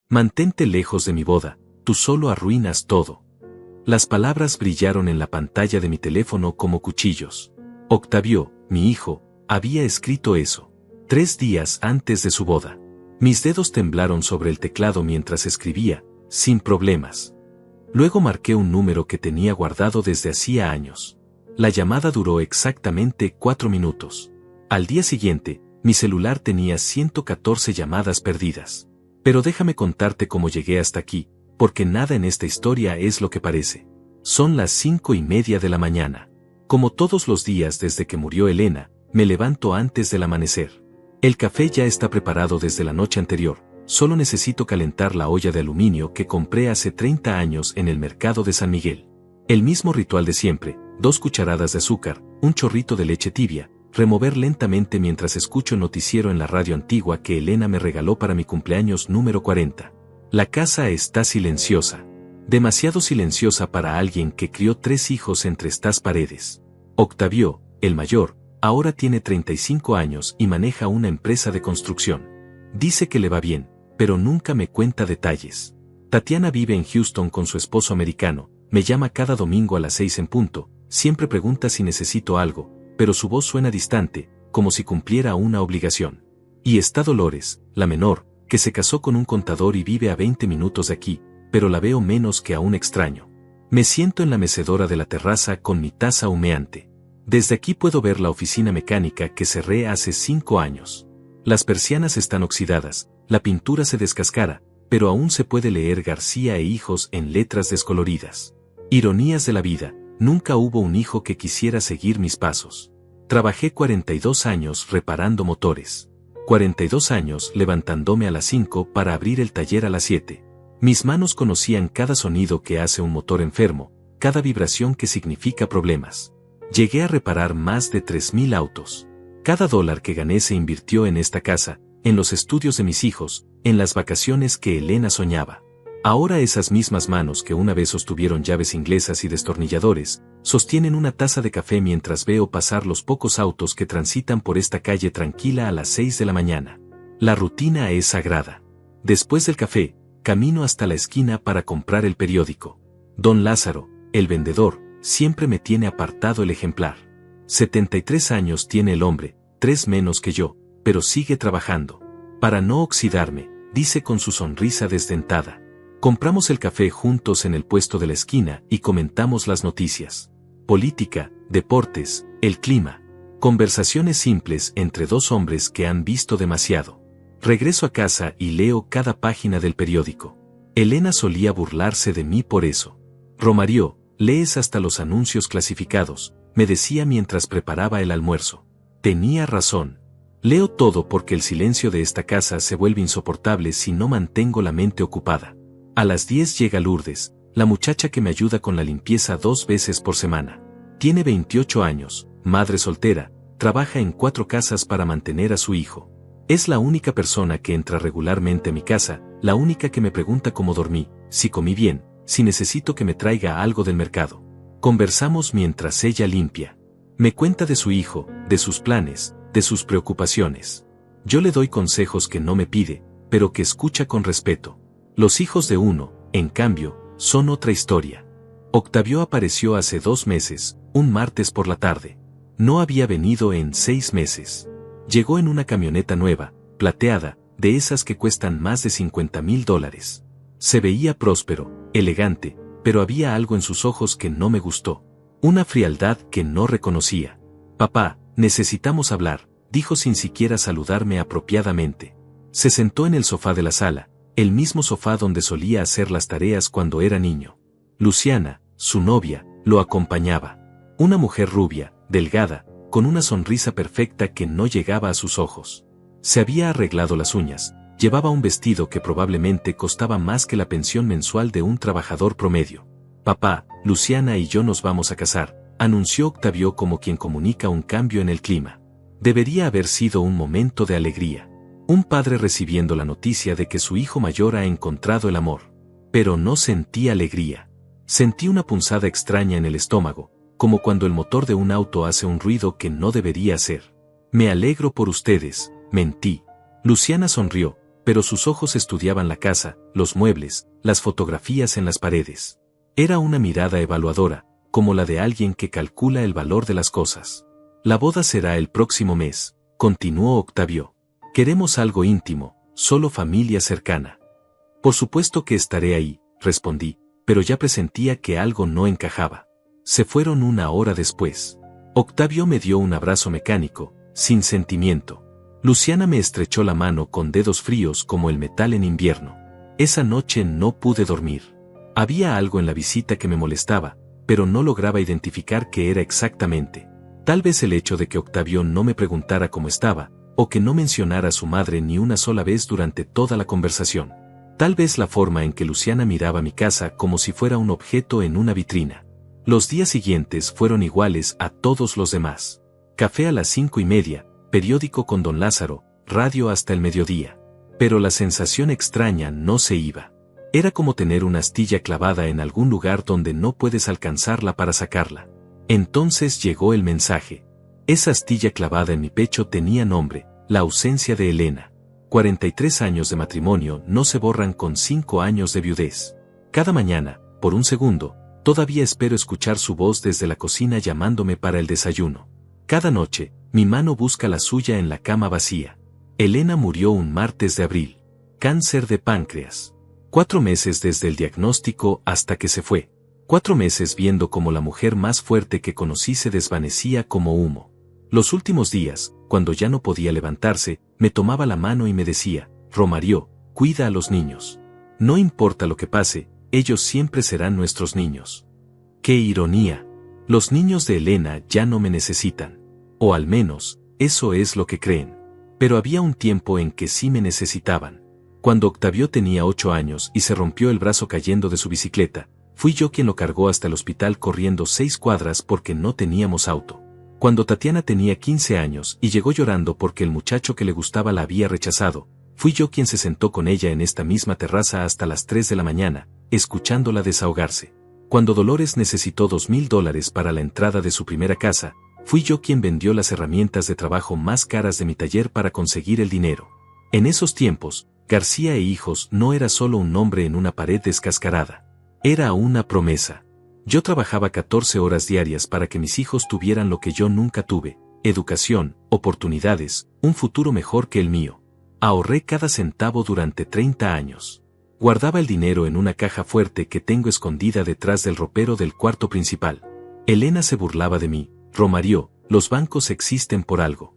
Mantente lejos de mi boda, tú solo arruinas todo. Las palabras brillaron en la pantalla de mi teléfono como cuchillos. Octavio, mi hijo, había escrito eso 3 días antes de su boda. Mis dedos temblaron sobre el teclado mientras escribía, sin problemas. Luego marqué un número que tenía guardado desde hacía años. La llamada duró exactamente 4 minutos. Al día siguiente, mi celular tenía 114 llamadas perdidas. Pero déjame contarte cómo llegué hasta aquí, porque nada en esta historia es lo que parece. Son las 5:30 de la mañana. Como todos los días desde que murió Elena, me levanto antes del amanecer. El café ya está preparado desde la noche anterior, solo necesito calentar la olla de aluminio que compré hace 30 años en el mercado de San Miguel. El mismo ritual de siempre, 2 cucharadas de azúcar, un chorrito de leche tibia, remover lentamente mientras escucho el noticiero en la radio antigua que Elena me regaló para mi cumpleaños número 40. La casa está silenciosa. Demasiado silenciosa para alguien que crió 3 hijos entre estas paredes. Octavio, el mayor, ahora tiene 35 años y maneja una empresa de construcción. Dice que le va bien, pero nunca me cuenta detalles. Tatiana vive en Houston con su esposo americano, me llama cada domingo a las 6 en punto, siempre pregunta si necesito algo, pero su voz suena distante, como si cumpliera una obligación. Y está Dolores, la menor, que se casó con un contador y vive a 20 minutos de aquí, pero la veo menos que a un extraño. Me siento en la mecedora de la terraza con mi taza humeante. Desde aquí puedo ver la oficina mecánica que cerré hace 5 años. Las persianas están oxidadas, la pintura se descascara, pero aún se puede leer García e Hijos en letras descoloridas. Ironías de la vida, nunca hubo un hijo que quisiera seguir mis pasos. Trabajé 42 años reparando motores. 42 años levantándome a las 5 para abrir el taller a las 7. Mis manos conocían cada sonido que hace un motor enfermo, cada vibración que significa problemas. Llegué a reparar más de 3,000 autos. Cada dólar que gané se invirtió en esta casa, en los estudios de mis hijos, en las vacaciones que Elena soñaba. Ahora esas mismas manos que una vez sostuvieron llaves inglesas y destornilladores, sostienen una taza de café mientras veo pasar los pocos autos que transitan por esta calle tranquila a las 6 de la mañana. La rutina es sagrada. Después del café, camino hasta la esquina para comprar el periódico. Don Lázaro, el vendedor, siempre me tiene apartado el ejemplar. 73 años tiene el hombre, 3 menos que yo, pero sigue trabajando. Para no oxidarme, dice con su sonrisa desdentada. Compramos el café juntos en el puesto de la esquina y comentamos las noticias. Política, deportes, el clima. Conversaciones simples entre 2 hombres que han visto demasiado. Regreso a casa y leo cada página del periódico. Elena solía burlarse de mí por eso. Romario, lees hasta los anuncios clasificados, me decía mientras preparaba el almuerzo. Tenía razón. Leo todo porque el silencio de esta casa se vuelve insoportable si no mantengo la mente ocupada. A las 10 llega Lourdes, la muchacha que me ayuda con la limpieza 2 veces por semana. Tiene 28 años, madre soltera, trabaja en 4 casas para mantener a su hijo. Es la única persona que entra regularmente a mi casa, la única que me pregunta cómo dormí, si comí bien, si necesito que me traiga algo del mercado. Conversamos mientras ella limpia. Me cuenta de su hijo, de sus planes, de sus preocupaciones. Yo le doy consejos que no me pide, pero que escucha con respeto. Los hijos de uno, en cambio, son otra historia. Octavio apareció hace 2 meses, un martes por la tarde. No había venido en 6 meses. Llegó en una camioneta nueva, plateada, de esas que cuestan más de $50,000. Se veía próspero, elegante, pero había algo en sus ojos que no me gustó. Una frialdad que no reconocía. Papá, necesitamos hablar, dijo sin siquiera saludarme apropiadamente. Se sentó en el sofá de la sala, el mismo sofá donde solía hacer las tareas cuando era niño. Luciana, su novia, lo acompañaba. Una mujer rubia, delgada, con una sonrisa perfecta que no llegaba a sus ojos. Se había arreglado las uñas, llevaba un vestido que probablemente costaba más que la pensión mensual de un trabajador promedio. Papá, Luciana y yo nos vamos a casar, anunció Octavio como quien comunica un cambio en el clima. Debería haber sido un momento de alegría. Un padre recibiendo la noticia de que su hijo mayor ha encontrado el amor. Pero no sentí alegría. Sentí una punzada extraña en el estómago, como cuando el motor de un auto hace un ruido que no debería hacer. Me alegro por ustedes, mentí. Luciana sonrió, pero sus ojos estudiaban la casa, los muebles, las fotografías en las paredes. Era una mirada evaluadora, como la de alguien que calcula el valor de las cosas. La boda será el próximo mes, continuó Octavio. Queremos algo íntimo, solo familia cercana. Por supuesto que estaré ahí, respondí, pero ya presentía que algo no encajaba. Se fueron una hora después. Octavio me dio un abrazo mecánico, sin sentimiento. Luciana me estrechó la mano con dedos fríos como el metal en invierno. Esa noche no pude dormir. Había algo en la visita que me molestaba, pero no lograba identificar qué era exactamente. Tal vez el hecho de que Octavio no me preguntara cómo estaba, o que no mencionara a su madre ni una sola vez durante toda la conversación. Tal vez la forma en que Luciana miraba mi casa como si fuera un objeto en una vitrina. Los días siguientes fueron iguales a todos los demás. Café a las 5:30, periódico con don Lázaro, radio hasta el mediodía. Pero la sensación extraña no se iba. Era como tener una astilla clavada en algún lugar donde no puedes alcanzarla para sacarla. Entonces llegó el mensaje. Esa astilla clavada en mi pecho tenía nombre, la ausencia de Elena. 43 años de matrimonio no se borran con 5 años de viudez. Cada mañana, por un segundo, todavía espero escuchar su voz desde la cocina llamándome para el desayuno. Cada noche, mi mano busca la suya en la cama vacía. Elena murió un martes de abril. Cáncer de páncreas. 4 meses desde el diagnóstico hasta que se fue. 4 meses viendo cómo la mujer más fuerte que conocí se desvanecía como humo. Los últimos días, cuando ya no podía levantarse, me tomaba la mano y me decía, Romario, cuida a los niños. No importa lo que pase, ellos siempre serán nuestros niños. ¡Qué ironía! Los niños de Elena ya no me necesitan. O al menos, eso es lo que creen. Pero había un tiempo en que sí me necesitaban. Cuando Octavio tenía 8 años y se rompió el brazo cayendo de su bicicleta, fui yo quien lo cargó hasta el hospital corriendo 6 cuadras porque no teníamos auto. Cuando Tatiana tenía 15 años y llegó llorando porque el muchacho que le gustaba la había rechazado, fui yo quien se sentó con ella en esta misma terraza hasta las 3 de la mañana, escuchándola desahogarse. Cuando Dolores necesitó $2,000 para la entrada de su primera casa, fui yo quien vendió las herramientas de trabajo más caras de mi taller para conseguir el dinero. En esos tiempos, García e Hijos no era solo un nombre en una pared descascarada. Era una promesa. Yo trabajaba 14 horas diarias para que mis hijos tuvieran lo que yo nunca tuve, educación, oportunidades, un futuro mejor que el mío. Ahorré cada centavo durante 30 años. Guardaba el dinero en una caja fuerte que tengo escondida detrás del ropero del cuarto principal. Elena se burlaba de mí, Romario, los bancos existen por algo.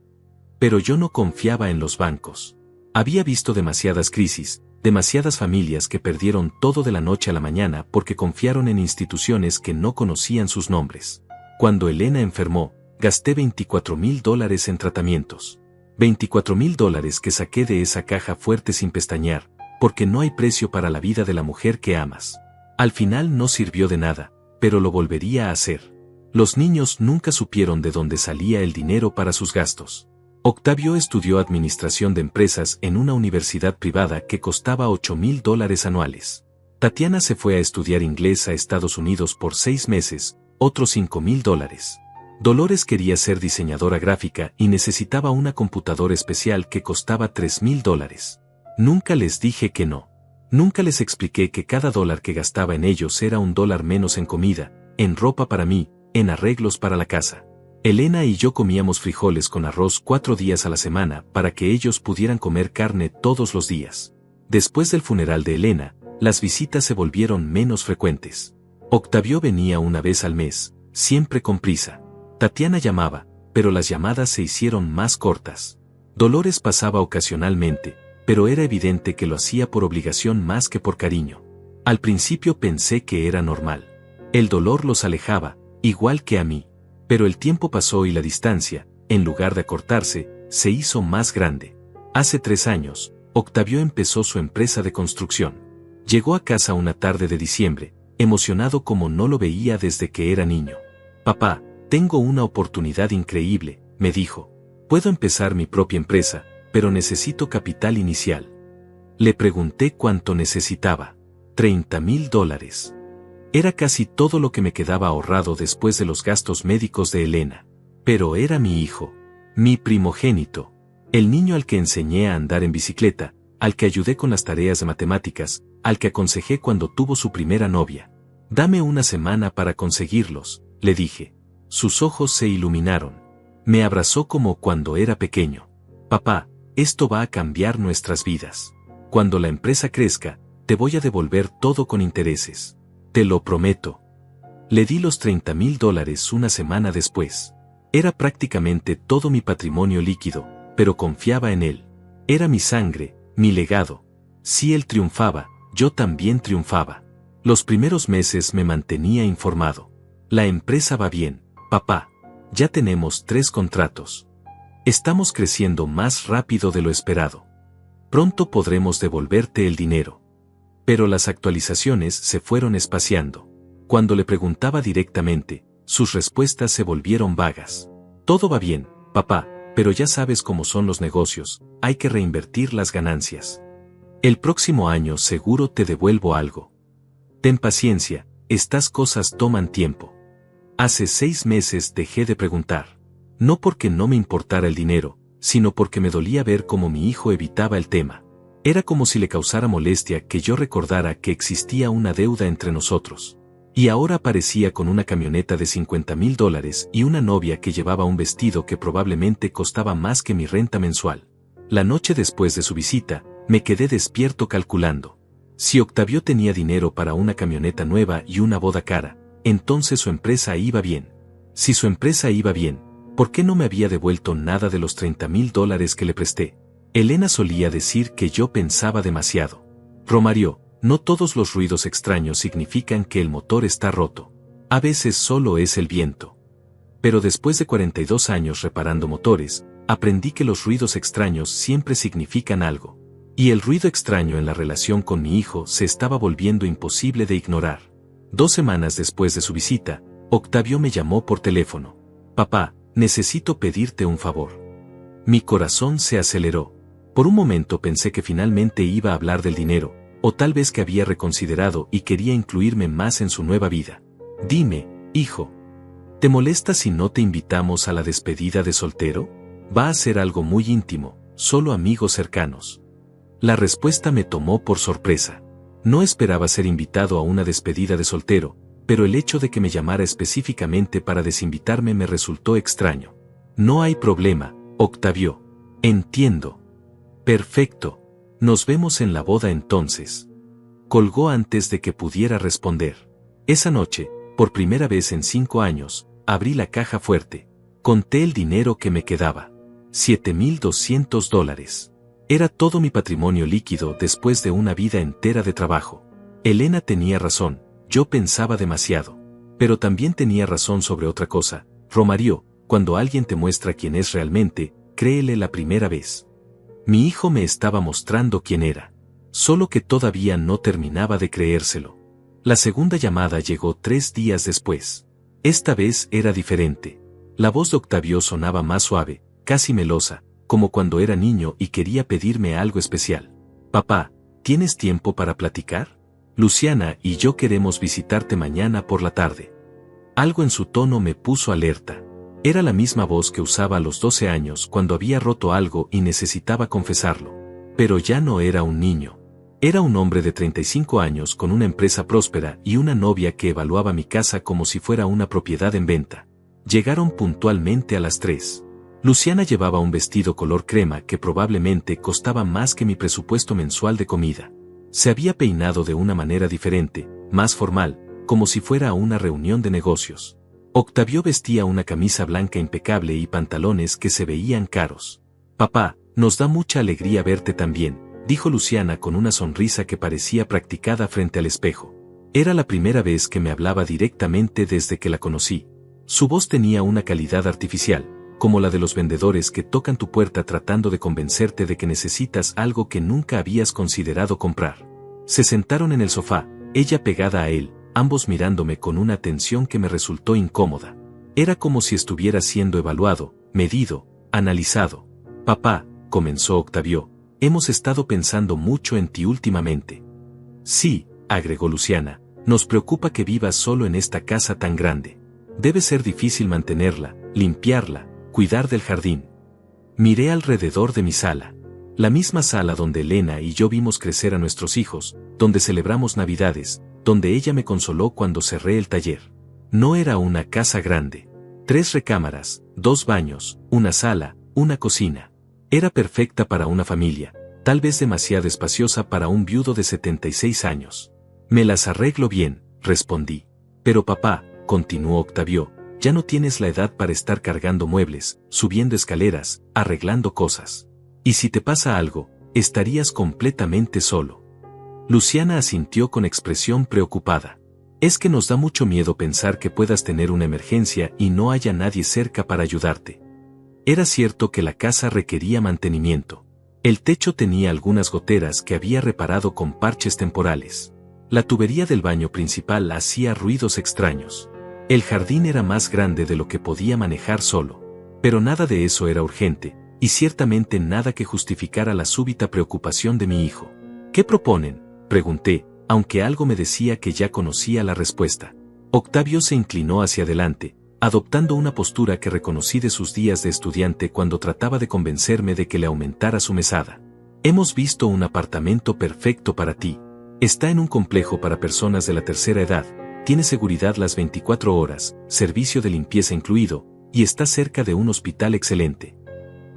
Pero yo no confiaba en los bancos. Había visto demasiadas crisis, demasiadas familias que perdieron todo de la noche a la mañana porque confiaron en instituciones que no conocían sus nombres. Cuando Elena enfermó, gasté $24,000 en tratamientos. $24,000 que saqué de esa caja fuerte sin pestañear, porque no hay precio para la vida de la mujer que amas. Al final no sirvió de nada, pero lo volvería a hacer. Los niños nunca supieron de dónde salía el dinero para sus gastos. Octavio estudió administración de empresas en una universidad privada que costaba $8,000 anuales. Tatiana se fue a estudiar inglés a Estados Unidos por 6 meses, otros $5,000. Dolores quería ser diseñadora gráfica y necesitaba una computadora especial que costaba $3,000. Nunca les dije que no. Nunca les expliqué que cada dólar que gastaba en ellos era $1 menos en comida, en ropa para mí, en arreglos para la casa. Elena y yo comíamos frijoles con arroz 4 días a la semana para que ellos pudieran comer carne todos los días. Después del funeral de Elena, las visitas se volvieron menos frecuentes. Octavio venía una vez al mes, siempre con prisa. Tatiana llamaba, pero las llamadas se hicieron más cortas. Dolores pasaba ocasionalmente, pero era evidente que lo hacía por obligación más que por cariño. Al principio pensé que era normal. El dolor los alejaba, igual que a mí. Pero el tiempo pasó y la distancia, en lugar de acortarse, se hizo más grande. Hace 3 años, Octavio empezó su empresa de construcción. Llegó a casa una tarde de diciembre, emocionado como no lo veía desde que era niño. Papá, tengo una oportunidad increíble, me dijo. Puedo empezar mi propia empresa, pero necesito capital inicial. Le pregunté cuánto necesitaba. $30,000. Era casi todo lo que me quedaba ahorrado después de los gastos médicos de Elena. Pero era mi hijo, mi primogénito, el niño al que enseñé a andar en bicicleta, al que ayudé con las tareas de matemáticas, al que aconsejé cuando tuvo su primera novia. Dame una semana para conseguirlos, le dije. Sus ojos se iluminaron. Me abrazó como cuando era pequeño. Papá, esto va a cambiar nuestras vidas. Cuando la empresa crezca, te voy a devolver todo con intereses. Te lo prometo. Le di los $30,000 una semana después. Era prácticamente todo mi patrimonio líquido, pero confiaba en él. Era mi sangre, mi legado. Si él triunfaba, yo también triunfaba. Los primeros meses me mantenía informado. La empresa va bien, papá. Ya tenemos 3 contratos. Estamos creciendo más rápido de lo esperado. Pronto podremos devolverte el dinero. Pero las actualizaciones se fueron espaciando. Cuando le preguntaba directamente, sus respuestas se volvieron vagas. Todo va bien, papá, pero ya sabes cómo son los negocios, hay que reinvertir las ganancias. El próximo año seguro te devuelvo algo. Ten paciencia, estas cosas toman tiempo. Hace 6 meses dejé de preguntar. No porque no me importara el dinero, sino porque me dolía ver cómo mi hijo evitaba el tema. Era como si le causara molestia que yo recordara que existía una deuda entre nosotros. Y ahora aparecía con una camioneta de $50,000 y una novia que llevaba un vestido que probablemente costaba más que mi renta mensual. La noche después de su visita, me quedé despierto calculando. Si Octavio tenía dinero para una camioneta nueva y una boda cara, entonces su empresa iba bien. Si su empresa iba bien, ¿por qué no me había devuelto nada de los $30,000 que le presté? Elena solía decir que yo pensaba demasiado. Romario, no todos los ruidos extraños significan que el motor está roto. A veces solo es el viento. Pero después de 42 años reparando motores, aprendí que los ruidos extraños siempre significan algo. Y el ruido extraño en la relación con mi hijo se estaba volviendo imposible de ignorar. 2 semanas después de su visita, Octavio me llamó por teléfono. Papá, necesito pedirte un favor. Mi corazón se aceleró. Por un momento pensé que finalmente iba a hablar del dinero, o tal vez que había reconsiderado y quería incluirme más en su nueva vida. Dime, hijo. ¿Te molesta si no te invitamos a la despedida de soltero? Va a ser algo muy íntimo, solo amigos cercanos. La respuesta me tomó por sorpresa. No esperaba ser invitado a una despedida de soltero, pero el hecho de que me llamara específicamente para desinvitarme me resultó extraño. No hay problema, Octavio. Entiendo. Perfecto. Nos vemos en la boda entonces. Colgó antes de que pudiera responder. Esa noche, por primera vez en 5 años, abrí la caja fuerte. Conté el dinero que me quedaba. $7,200. Era todo mi patrimonio líquido después de una vida entera de trabajo. Elena tenía razón, yo pensaba demasiado. Pero también tenía razón sobre otra cosa. Romario, cuando alguien te muestra quién es realmente, créele la primera vez. Mi hijo me estaba mostrando quién era. Solo que todavía no terminaba de creérselo. La segunda llamada llegó 3 días después. Esta vez era diferente. La voz de Octavio sonaba más suave, casi melosa, como cuando era niño y quería pedirme algo especial. Papá, ¿tienes tiempo para platicar? Luciana y yo queremos visitarte mañana por la tarde. Algo en su tono me puso alerta. Era la misma voz que usaba a los 12 años cuando había roto algo y necesitaba confesarlo. Pero ya no era un niño. Era un hombre de 35 años con una empresa próspera y una novia que evaluaba mi casa como si fuera una propiedad en venta. Llegaron puntualmente a las 3. Luciana llevaba un vestido color crema que probablemente costaba más que mi presupuesto mensual de comida. Se había peinado de una manera diferente, más formal, como si fuera a una reunión de negocios. Octavio vestía una camisa blanca impecable y pantalones que se veían caros. Papá, nos da mucha alegría verte también, dijo Luciana con una sonrisa que parecía practicada frente al espejo. Era la primera vez que me hablaba directamente desde que la conocí. Su voz tenía una calidad artificial, como la de los vendedores que tocan tu puerta tratando de convencerte de que necesitas algo que nunca habías considerado comprar. Se sentaron en el sofá, ella pegada a él, ambos mirándome con una atención que me resultó incómoda. Era como si estuviera siendo evaluado, medido, analizado. Papá, comenzó Octavio, hemos estado pensando mucho en ti últimamente. Sí, agregó Luciana, nos preocupa que vivas solo en esta casa tan grande. Debe ser difícil mantenerla, limpiarla, cuidar del jardín. Miré alrededor de mi sala. La misma sala donde Elena y yo vimos crecer a nuestros hijos, donde celebramos Navidades, donde ella me consoló cuando cerré el taller. No era una casa grande. 3 recámaras, 2 baños, una sala, una cocina. Era perfecta para una familia, tal vez demasiado espaciosa para un viudo de 76 años. Me las arreglo bien, respondí. Pero papá, continuó Octavio, ya no tienes la edad para estar cargando muebles, subiendo escaleras, arreglando cosas. Y si te pasa algo, estarías completamente solo. Luciana asintió con expresión preocupada. Es que nos da mucho miedo pensar que puedas tener una emergencia y no haya nadie cerca para ayudarte. Era cierto que la casa requería mantenimiento. El techo tenía algunas goteras que había reparado con parches temporales. La tubería del baño principal hacía ruidos extraños. El jardín era más grande de lo que podía manejar solo. Pero nada de eso era urgente, y ciertamente nada que justificara la súbita preocupación de mi hijo. ¿Qué proponen?, pregunté, aunque algo me decía que ya conocía la respuesta. Octavio se inclinó hacia adelante, adoptando una postura que reconocí de sus días de estudiante cuando trataba de convencerme de que le aumentara su mesada. Hemos visto un apartamento perfecto para ti. Está en un complejo para personas de la tercera edad, tiene seguridad las 24 horas, servicio de limpieza incluido, y está cerca de un hospital excelente.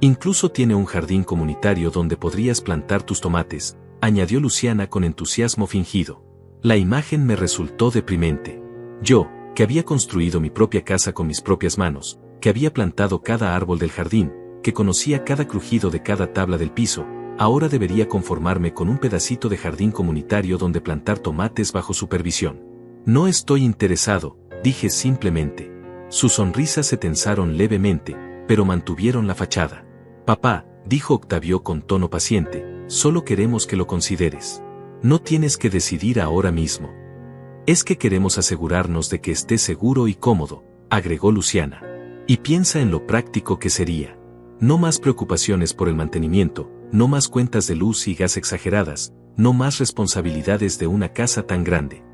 Incluso tiene un jardín comunitario donde podrías plantar tus tomates, añadió Luciana con entusiasmo fingido. La imagen me resultó deprimente. Yo, que había construido mi propia casa con mis propias manos, que había plantado cada árbol del jardín, que conocía cada crujido de cada tabla del piso, ahora debería conformarme con un pedacito de jardín comunitario donde plantar tomates bajo supervisión. No estoy interesado, dije simplemente. Sus sonrisas se tensaron levemente, pero mantuvieron la fachada. Papá, dijo Octavio con tono paciente, solo queremos que lo consideres. No tienes que decidir ahora mismo. Es que queremos asegurarnos de que estés seguro y cómodo, agregó Luciana. Y piensa en lo práctico que sería. No más preocupaciones por el mantenimiento, no más cuentas de luz y gas exageradas, no más responsabilidades de una casa tan grande.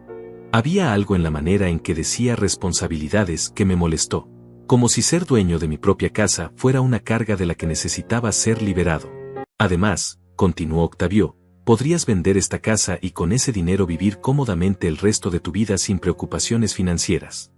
Había algo en la manera en que decía responsabilidades que me molestó. Como si ser dueño de mi propia casa fuera una carga de la que necesitaba ser liberado. Además, continuó Octavio, podrías vender esta casa y con ese dinero vivir cómodamente el resto de tu vida sin preocupaciones financieras.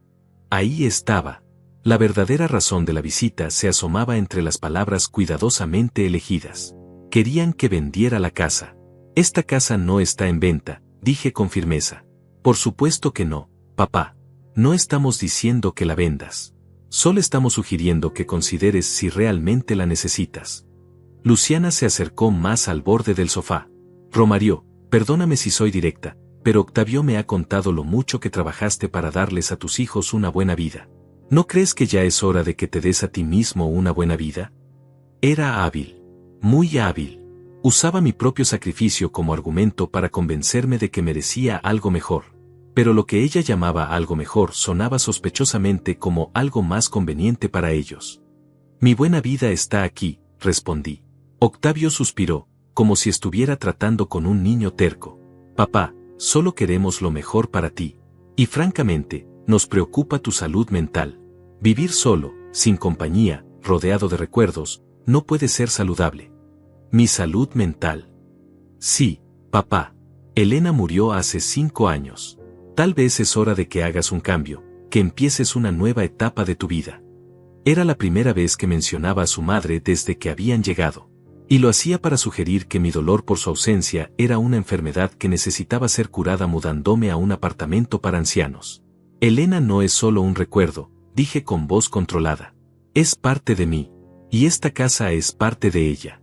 Ahí estaba. La verdadera razón de la visita se asomaba entre las palabras cuidadosamente elegidas. Querían que vendiera la casa. Esta casa no está en venta, dije con firmeza. Por supuesto que no, papá. No estamos diciendo que la vendas. Solo estamos sugiriendo que consideres si realmente la necesitas. Luciana se acercó más al borde del sofá. Romario, perdóname si soy directa, pero Octavio me ha contado lo mucho que trabajaste para darles a tus hijos una buena vida. ¿No crees que ya es hora de que te des a ti mismo una buena vida? Era hábil. Muy hábil. Usaba mi propio sacrificio como argumento para convencerme de que merecía algo mejor. Pero lo que ella llamaba algo mejor sonaba sospechosamente como algo más conveniente para ellos. Mi buena vida está aquí, respondí. Octavio suspiró, como si estuviera tratando con un niño terco. Papá, solo queremos lo mejor para ti. Y francamente, nos preocupa tu salud mental. Vivir solo, sin compañía, rodeado de recuerdos, no puede ser saludable. Mi salud mental. Sí, papá. Elena murió hace 5 años. Tal vez es hora de que hagas un cambio, que empieces una nueva etapa de tu vida. Era la primera vez que mencionaba a su madre desde que habían llegado. Y lo hacía para sugerir que mi dolor por su ausencia era una enfermedad que necesitaba ser curada mudándome a un apartamento para ancianos. Elena no es solo un recuerdo, dije con voz controlada. Es parte de mí. Y esta casa es parte de ella.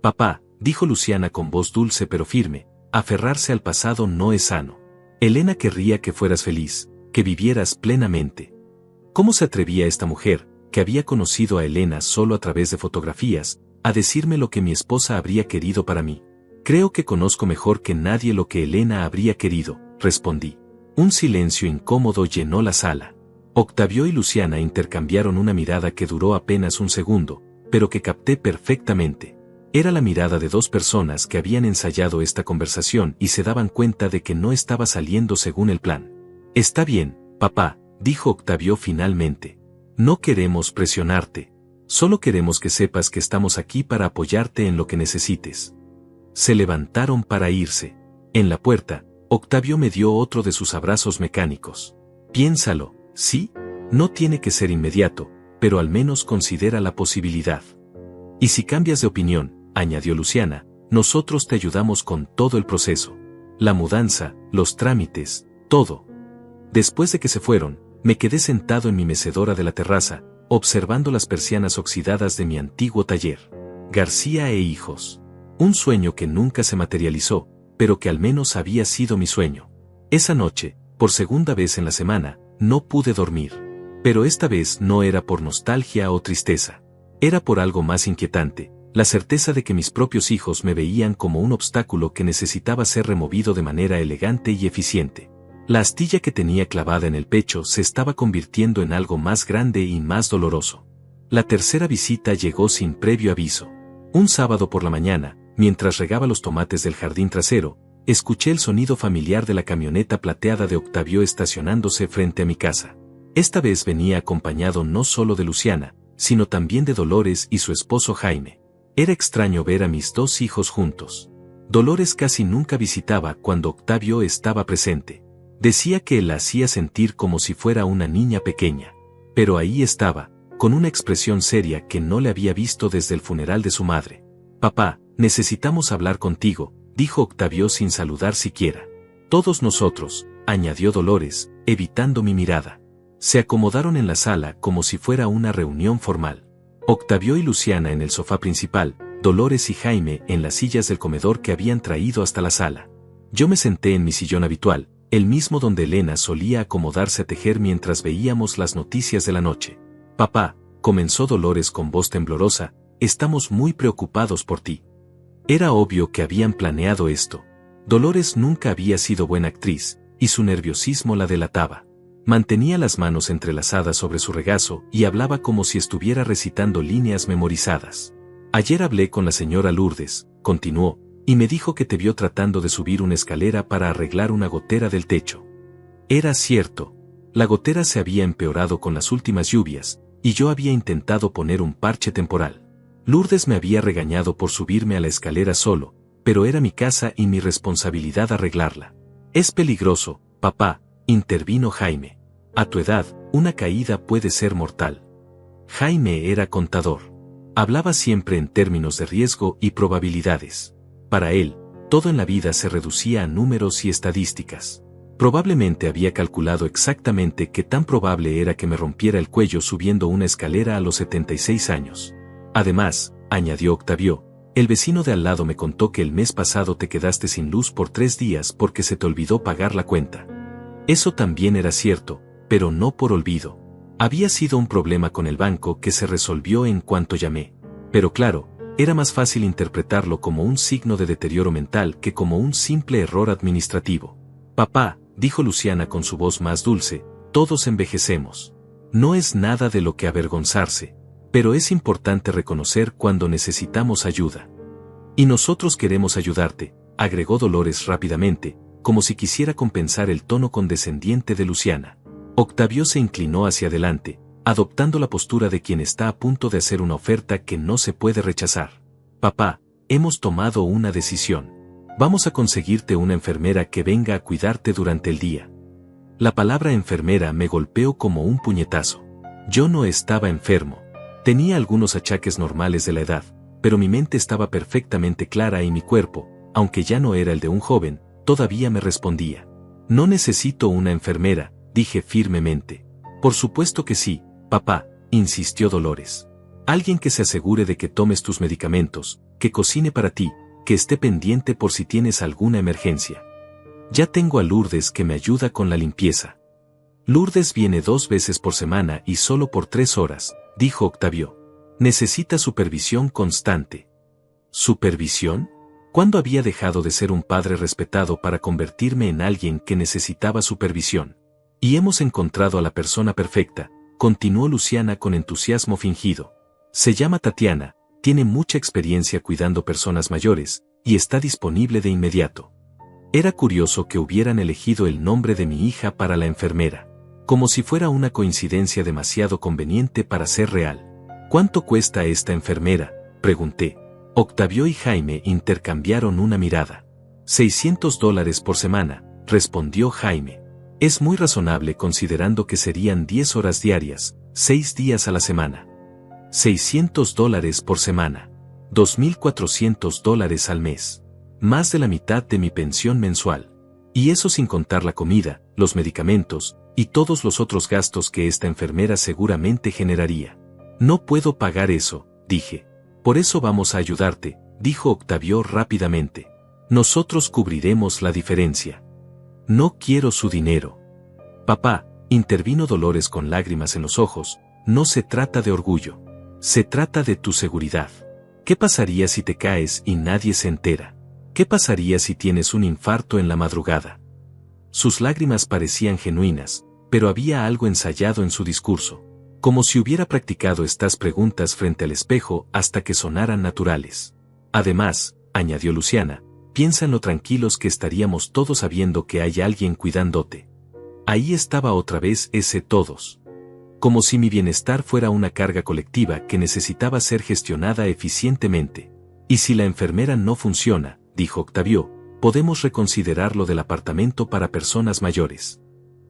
Papá, dijo Luciana con voz dulce pero firme, aferrarse al pasado no es sano. Elena querría que fueras feliz, que vivieras plenamente. ¿Cómo se atrevía esta mujer, que había conocido a Elena solo a través de fotografías, a decirme lo que mi esposa habría querido para mí? Creo que conozco mejor que nadie lo que Elena habría querido, respondí. Un silencio incómodo llenó la sala. Octavio y Luciana intercambiaron una mirada que duró apenas un segundo, pero que capté perfectamente. Era la mirada de 2 personas que habían ensayado esta conversación y se daban cuenta de que no estaba saliendo según el plan. Está bien, papá, dijo Octavio finalmente. No queremos presionarte. Solo queremos que sepas que estamos aquí para apoyarte en lo que necesites. Se levantaron para irse. En la puerta, Octavio me dio otro de sus abrazos mecánicos. Piénsalo, ¿sí? No tiene que ser inmediato, pero al menos considera la posibilidad. Y si cambias de opinión, añadió Luciana, nosotros te ayudamos con todo el proceso. La mudanza, los trámites, todo. Después de que se fueron, me quedé sentado en mi mecedora de la terraza, observando las persianas oxidadas de mi antiguo taller. García e hijos. Un sueño que nunca se materializó, pero que al menos había sido mi sueño. Esa noche, por segunda vez en la semana, no pude dormir. Pero esta vez no era por nostalgia o tristeza. Era por algo más inquietante, la certeza de que mis propios hijos me veían como un obstáculo que necesitaba ser removido de manera elegante y eficiente. La astilla que tenía clavada en el pecho se estaba convirtiendo en algo más grande y más doloroso. La tercera visita llegó sin previo aviso. Un sábado por la mañana, mientras regaba los tomates del jardín trasero, escuché el sonido familiar de la camioneta plateada de Octavio estacionándose frente a mi casa. Esta vez venía acompañado no solo de Luciana, sino también de Dolores y su esposo Jaime. Era extraño ver a mis dos hijos juntos. Dolores casi nunca visitaba cuando Octavio estaba presente. Decía que la hacía sentir como si fuera una niña pequeña. Pero ahí estaba, con una expresión seria que no le había visto desde el funeral de su madre. «Papá, necesitamos hablar contigo», dijo Octavio sin saludar siquiera. «Todos nosotros», añadió Dolores, evitando mi mirada. Se acomodaron en la sala como si fuera una reunión formal. Octavio y Luciana en el sofá principal, Dolores y Jaime en las sillas del comedor que habían traído hasta la sala. Yo me senté en mi sillón habitual, el mismo donde Elena solía acomodarse a tejer mientras veíamos las noticias de la noche. «Papá», comenzó Dolores con voz temblorosa, «estamos muy preocupados por ti». Era obvio que habían planeado esto. Dolores nunca había sido buena actriz, y su nerviosismo la delataba. Mantenía las manos entrelazadas sobre su regazo y hablaba como si estuviera recitando líneas memorizadas. «Ayer hablé con la señora Lourdes», continuó, «y me dijo que te vio tratando de subir una escalera para arreglar una gotera del techo». Era cierto. La gotera se había empeorado con las últimas lluvias, y yo había intentado poner un parche temporal. Lourdes me había regañado por subirme a la escalera solo, pero era mi casa y mi responsabilidad arreglarla. «Es peligroso, papá», intervino Jaime. «A tu edad, una caída puede ser mortal». Jaime era contador. Hablaba siempre en términos de riesgo y probabilidades. Para él, todo en la vida se reducía a números y estadísticas. Probablemente había calculado exactamente qué tan probable era que me rompiera el cuello subiendo una escalera a los 76 años. «Además», añadió Octavio, «el vecino de al lado me contó que el mes pasado te quedaste sin luz por 3 días porque se te olvidó pagar la cuenta». Eso también era cierto, pero no por olvido. Había sido un problema con el banco que se resolvió en cuanto llamé. Pero claro, era más fácil interpretarlo como un signo de deterioro mental que como un simple error administrativo. «Papá», dijo Luciana con su voz más dulce, «todos envejecemos. No es nada de lo que avergonzarse, pero es importante reconocer cuando necesitamos ayuda. Y nosotros queremos ayudarte», agregó Dolores rápidamente, como si quisiera compensar el tono condescendiente de Luciana. Octavio se inclinó hacia adelante, adoptando la postura de quien está a punto de hacer una oferta que no se puede rechazar. «Papá, hemos tomado una decisión. Vamos a conseguirte una enfermera que venga a cuidarte durante el día». La palabra enfermera me golpeó como un puñetazo. Yo no estaba enfermo. Tenía algunos achaques normales de la edad, pero mi mente estaba perfectamente clara y mi cuerpo, aunque ya no era el de un joven, todavía me respondía. «No necesito una enfermera», dije firmemente. «Por supuesto que sí, papá», insistió Dolores. «Alguien que se asegure de que tomes tus medicamentos, que cocine para ti, que esté pendiente por si tienes alguna emergencia. Ya tengo a Lourdes que me ayuda con la limpieza». «Lourdes viene 2 veces por semana y solo por 3 horas», dijo Octavio. «Necesita supervisión constante». ¿Supervisión? ¿Cuándo había dejado de ser un padre respetado para convertirme en alguien que necesitaba supervisión? «Y hemos encontrado a la persona perfecta», continuó Luciana con entusiasmo fingido. «Se llama Tatiana, tiene mucha experiencia cuidando personas mayores, y está disponible de inmediato». Era curioso que hubieran elegido el nombre de mi hija para la enfermera, como si fuera una coincidencia demasiado conveniente para ser real. ¿Cuánto cuesta esta enfermera?, pregunté. Octavio y Jaime intercambiaron una mirada. $600 por semana, respondió Jaime. Es muy razonable considerando que serían 10 horas diarias, 6 días a la semana. $600 por semana. $2,400 al mes. Más de la mitad de mi pensión mensual. Y eso sin contar la comida, los medicamentos, y todos los otros gastos que esta enfermera seguramente generaría. No puedo pagar eso, dije. Por eso vamos a ayudarte, dijo Octavio rápidamente. Nosotros cubriremos la diferencia. No quiero su dinero. Papá, intervino Dolores con lágrimas en los ojos, no se trata de orgullo. Se trata de tu seguridad. ¿Qué pasaría si te caes y nadie se entera? ¿Qué pasaría si tienes un infarto en la madrugada? Sus lágrimas parecían genuinas, pero había algo ensayado en su discurso, como si hubiera practicado estas preguntas frente al espejo hasta que sonaran naturales. Además, añadió Luciana, piensa en lo tranquilos que estaríamos todos sabiendo que hay alguien cuidándote. Ahí estaba otra vez ese todos. Como si mi bienestar fuera una carga colectiva que necesitaba ser gestionada eficientemente. Y si la enfermera no funciona, dijo Octavio, podemos reconsiderar lo del apartamento para personas mayores.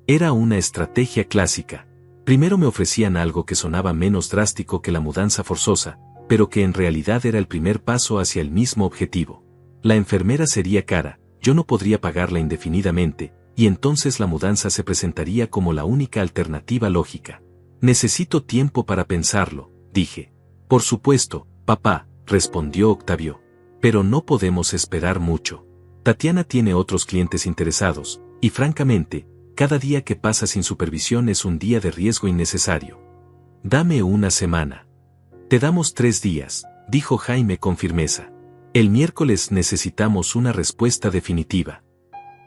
Era una estrategia clásica. Primero me ofrecían algo que sonaba menos drástico que la mudanza forzosa, pero que en realidad era el primer paso hacia el mismo objetivo. La enfermera sería cara, yo no podría pagarla indefinidamente, y entonces la mudanza se presentaría como la única alternativa lógica. Necesito tiempo para pensarlo, dije. Por supuesto, papá, respondió Octavio. Pero no podemos esperar mucho. Tatiana tiene otros clientes interesados, y francamente, cada día que pasa sin supervisión es un día de riesgo innecesario. Dame una semana. Te damos 3 días, dijo Jaime con firmeza. El miércoles necesitamos una respuesta definitiva.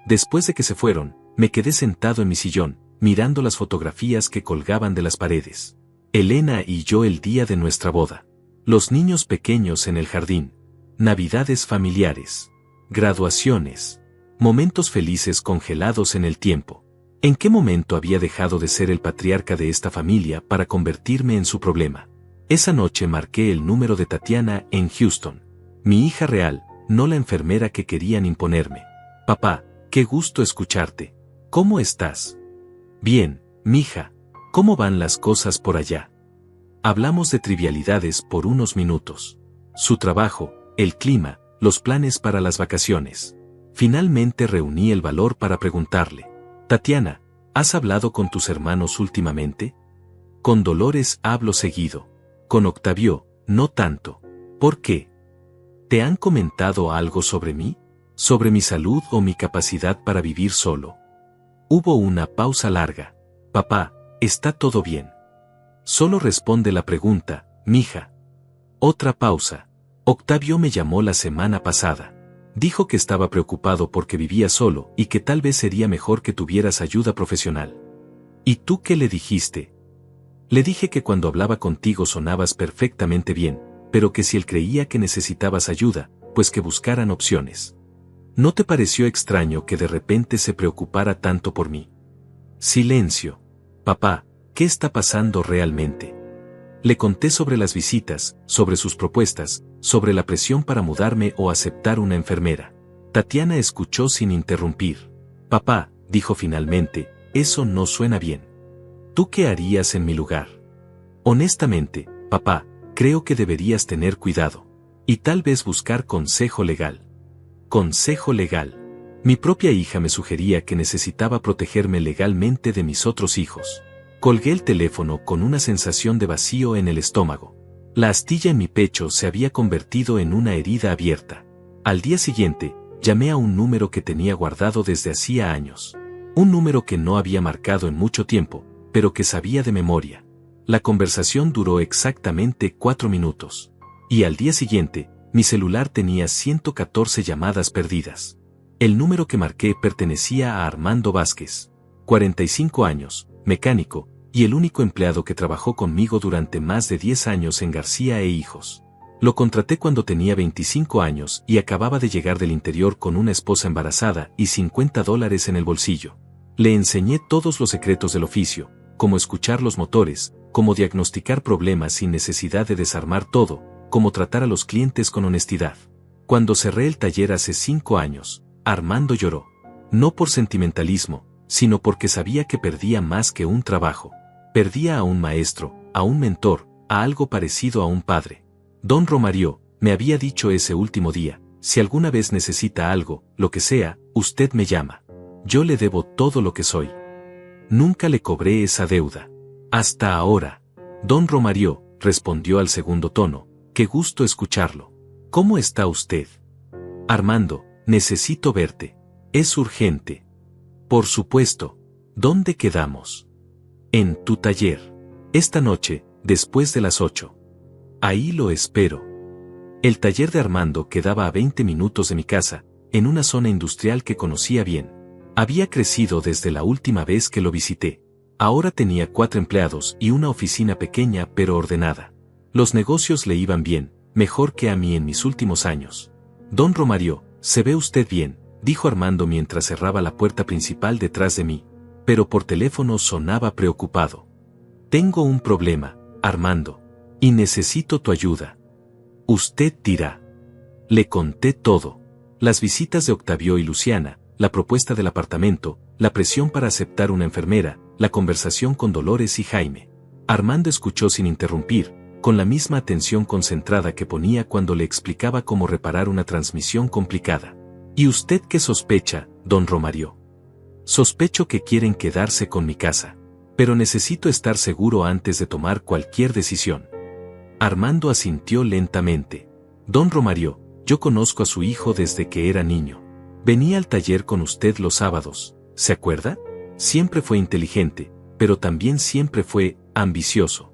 Después de que se fueron, me quedé sentado en mi sillón, mirando las fotografías que colgaban de las paredes. Elena y yo el día de nuestra boda. Los niños pequeños en el jardín. Navidades familiares. Graduaciones. Momentos felices congelados en el tiempo. ¿En qué momento había dejado de ser el patriarca de esta familia para convertirme en su problema? Esa noche marqué el número de Tatiana en Houston. Mi hija real, no la enfermera que querían imponerme. Papá, qué gusto escucharte. ¿Cómo estás? Bien, mija. ¿Cómo van las cosas por allá? Hablamos de trivialidades por unos minutos. Su trabajo, el clima, los planes para las vacaciones. Finalmente reuní el valor para preguntarle. Tatiana, ¿has hablado con tus hermanos últimamente? Con Dolores hablo seguido. Con Octavio, no tanto. ¿Por qué? ¿Te han comentado algo sobre mí? ¿Sobre mi salud o mi capacidad para vivir solo? Hubo una pausa larga. Papá, ¿está todo bien? Solo responde la pregunta, mija. Otra pausa. Octavio me llamó la semana pasada. Dijo que estaba preocupado porque vivía solo y que tal vez sería mejor que tuvieras ayuda profesional. ¿Y tú qué le dijiste? Le dije que cuando hablaba contigo sonabas perfectamente bien, pero que si él creía que necesitabas ayuda, pues que buscaran opciones. ¿No te pareció extraño que de repente se preocupara tanto por mí? Silencio. Papá, ¿qué está pasando realmente? Le conté sobre las visitas, sobre sus propuestas, sobre la presión para mudarme o aceptar una enfermera. Tatiana escuchó sin interrumpir. Papá, dijo finalmente, eso no suena bien. ¿Tú qué harías en mi lugar? Honestamente, papá, creo que deberías tener cuidado. Y tal vez buscar consejo legal. Consejo legal. Mi propia hija me sugería que necesitaba protegerme legalmente de mis otros hijos. Colgué el teléfono con una sensación de vacío en el estómago. La astilla en mi pecho se había convertido en una herida abierta. Al día siguiente, llamé a un número que tenía guardado desde hacía años. Un número que no había marcado en mucho tiempo, pero que sabía de memoria. La conversación duró exactamente 4 minutos. Y al día siguiente, mi celular tenía 114 llamadas perdidas. El número que marqué pertenecía a Armando Vázquez, 45 años, mecánico, y el único empleado que trabajó conmigo durante más de 10 años en García e Hijos. Lo contraté cuando tenía 25 años y acababa de llegar del interior con una esposa embarazada y $50 en el bolsillo. Le enseñé todos los secretos del oficio, como escuchar los motores, cómo diagnosticar problemas sin necesidad de desarmar todo, cómo tratar a los clientes con honestidad. Cuando cerré el taller hace 5 años, Armando lloró. No por sentimentalismo, sino porque sabía que perdía más que un trabajo. Perdía a un maestro, a un mentor, a algo parecido a un padre. Don Romario me había dicho ese último día: si alguna vez necesita algo, lo que sea, usted me llama. Yo le debo todo lo que soy. Nunca le cobré esa deuda. Hasta ahora. Don Romario, respondió al segundo tono, qué gusto escucharlo. ¿Cómo está usted? Armando, necesito verte. Es urgente. Por supuesto. ¿Dónde quedamos? En tu taller. Esta noche, después de las 8. Ahí lo espero. El taller de Armando quedaba a 20 minutos de mi casa, en una zona industrial que conocía bien. Había crecido desde la última vez que lo visité. Ahora tenía 4 empleados y una oficina pequeña pero ordenada. Los negocios le iban bien, mejor que a mí en mis últimos años. Don Romario, se ve usted bien, dijo Armando mientras cerraba la puerta principal detrás de mí, pero por teléfono sonaba preocupado. Tengo un problema, Armando, y necesito tu ayuda. Usted dirá. Le conté todo. Las visitas de Octavio y Luciana, la propuesta del apartamento, la presión para aceptar una enfermera, la conversación con Dolores y Jaime. Armando escuchó sin interrumpir, con la misma atención concentrada que ponía cuando le explicaba cómo reparar una transmisión complicada. ¿Y usted qué sospecha, don Romario? Sospecho que quieren quedarse con mi casa, pero necesito estar seguro antes de tomar cualquier decisión. Armando asintió lentamente. Don Romario, yo conozco a su hijo desde que era niño. Venía al taller con usted los sábados, ¿se acuerda? Siempre fue inteligente, pero también siempre fue ambicioso.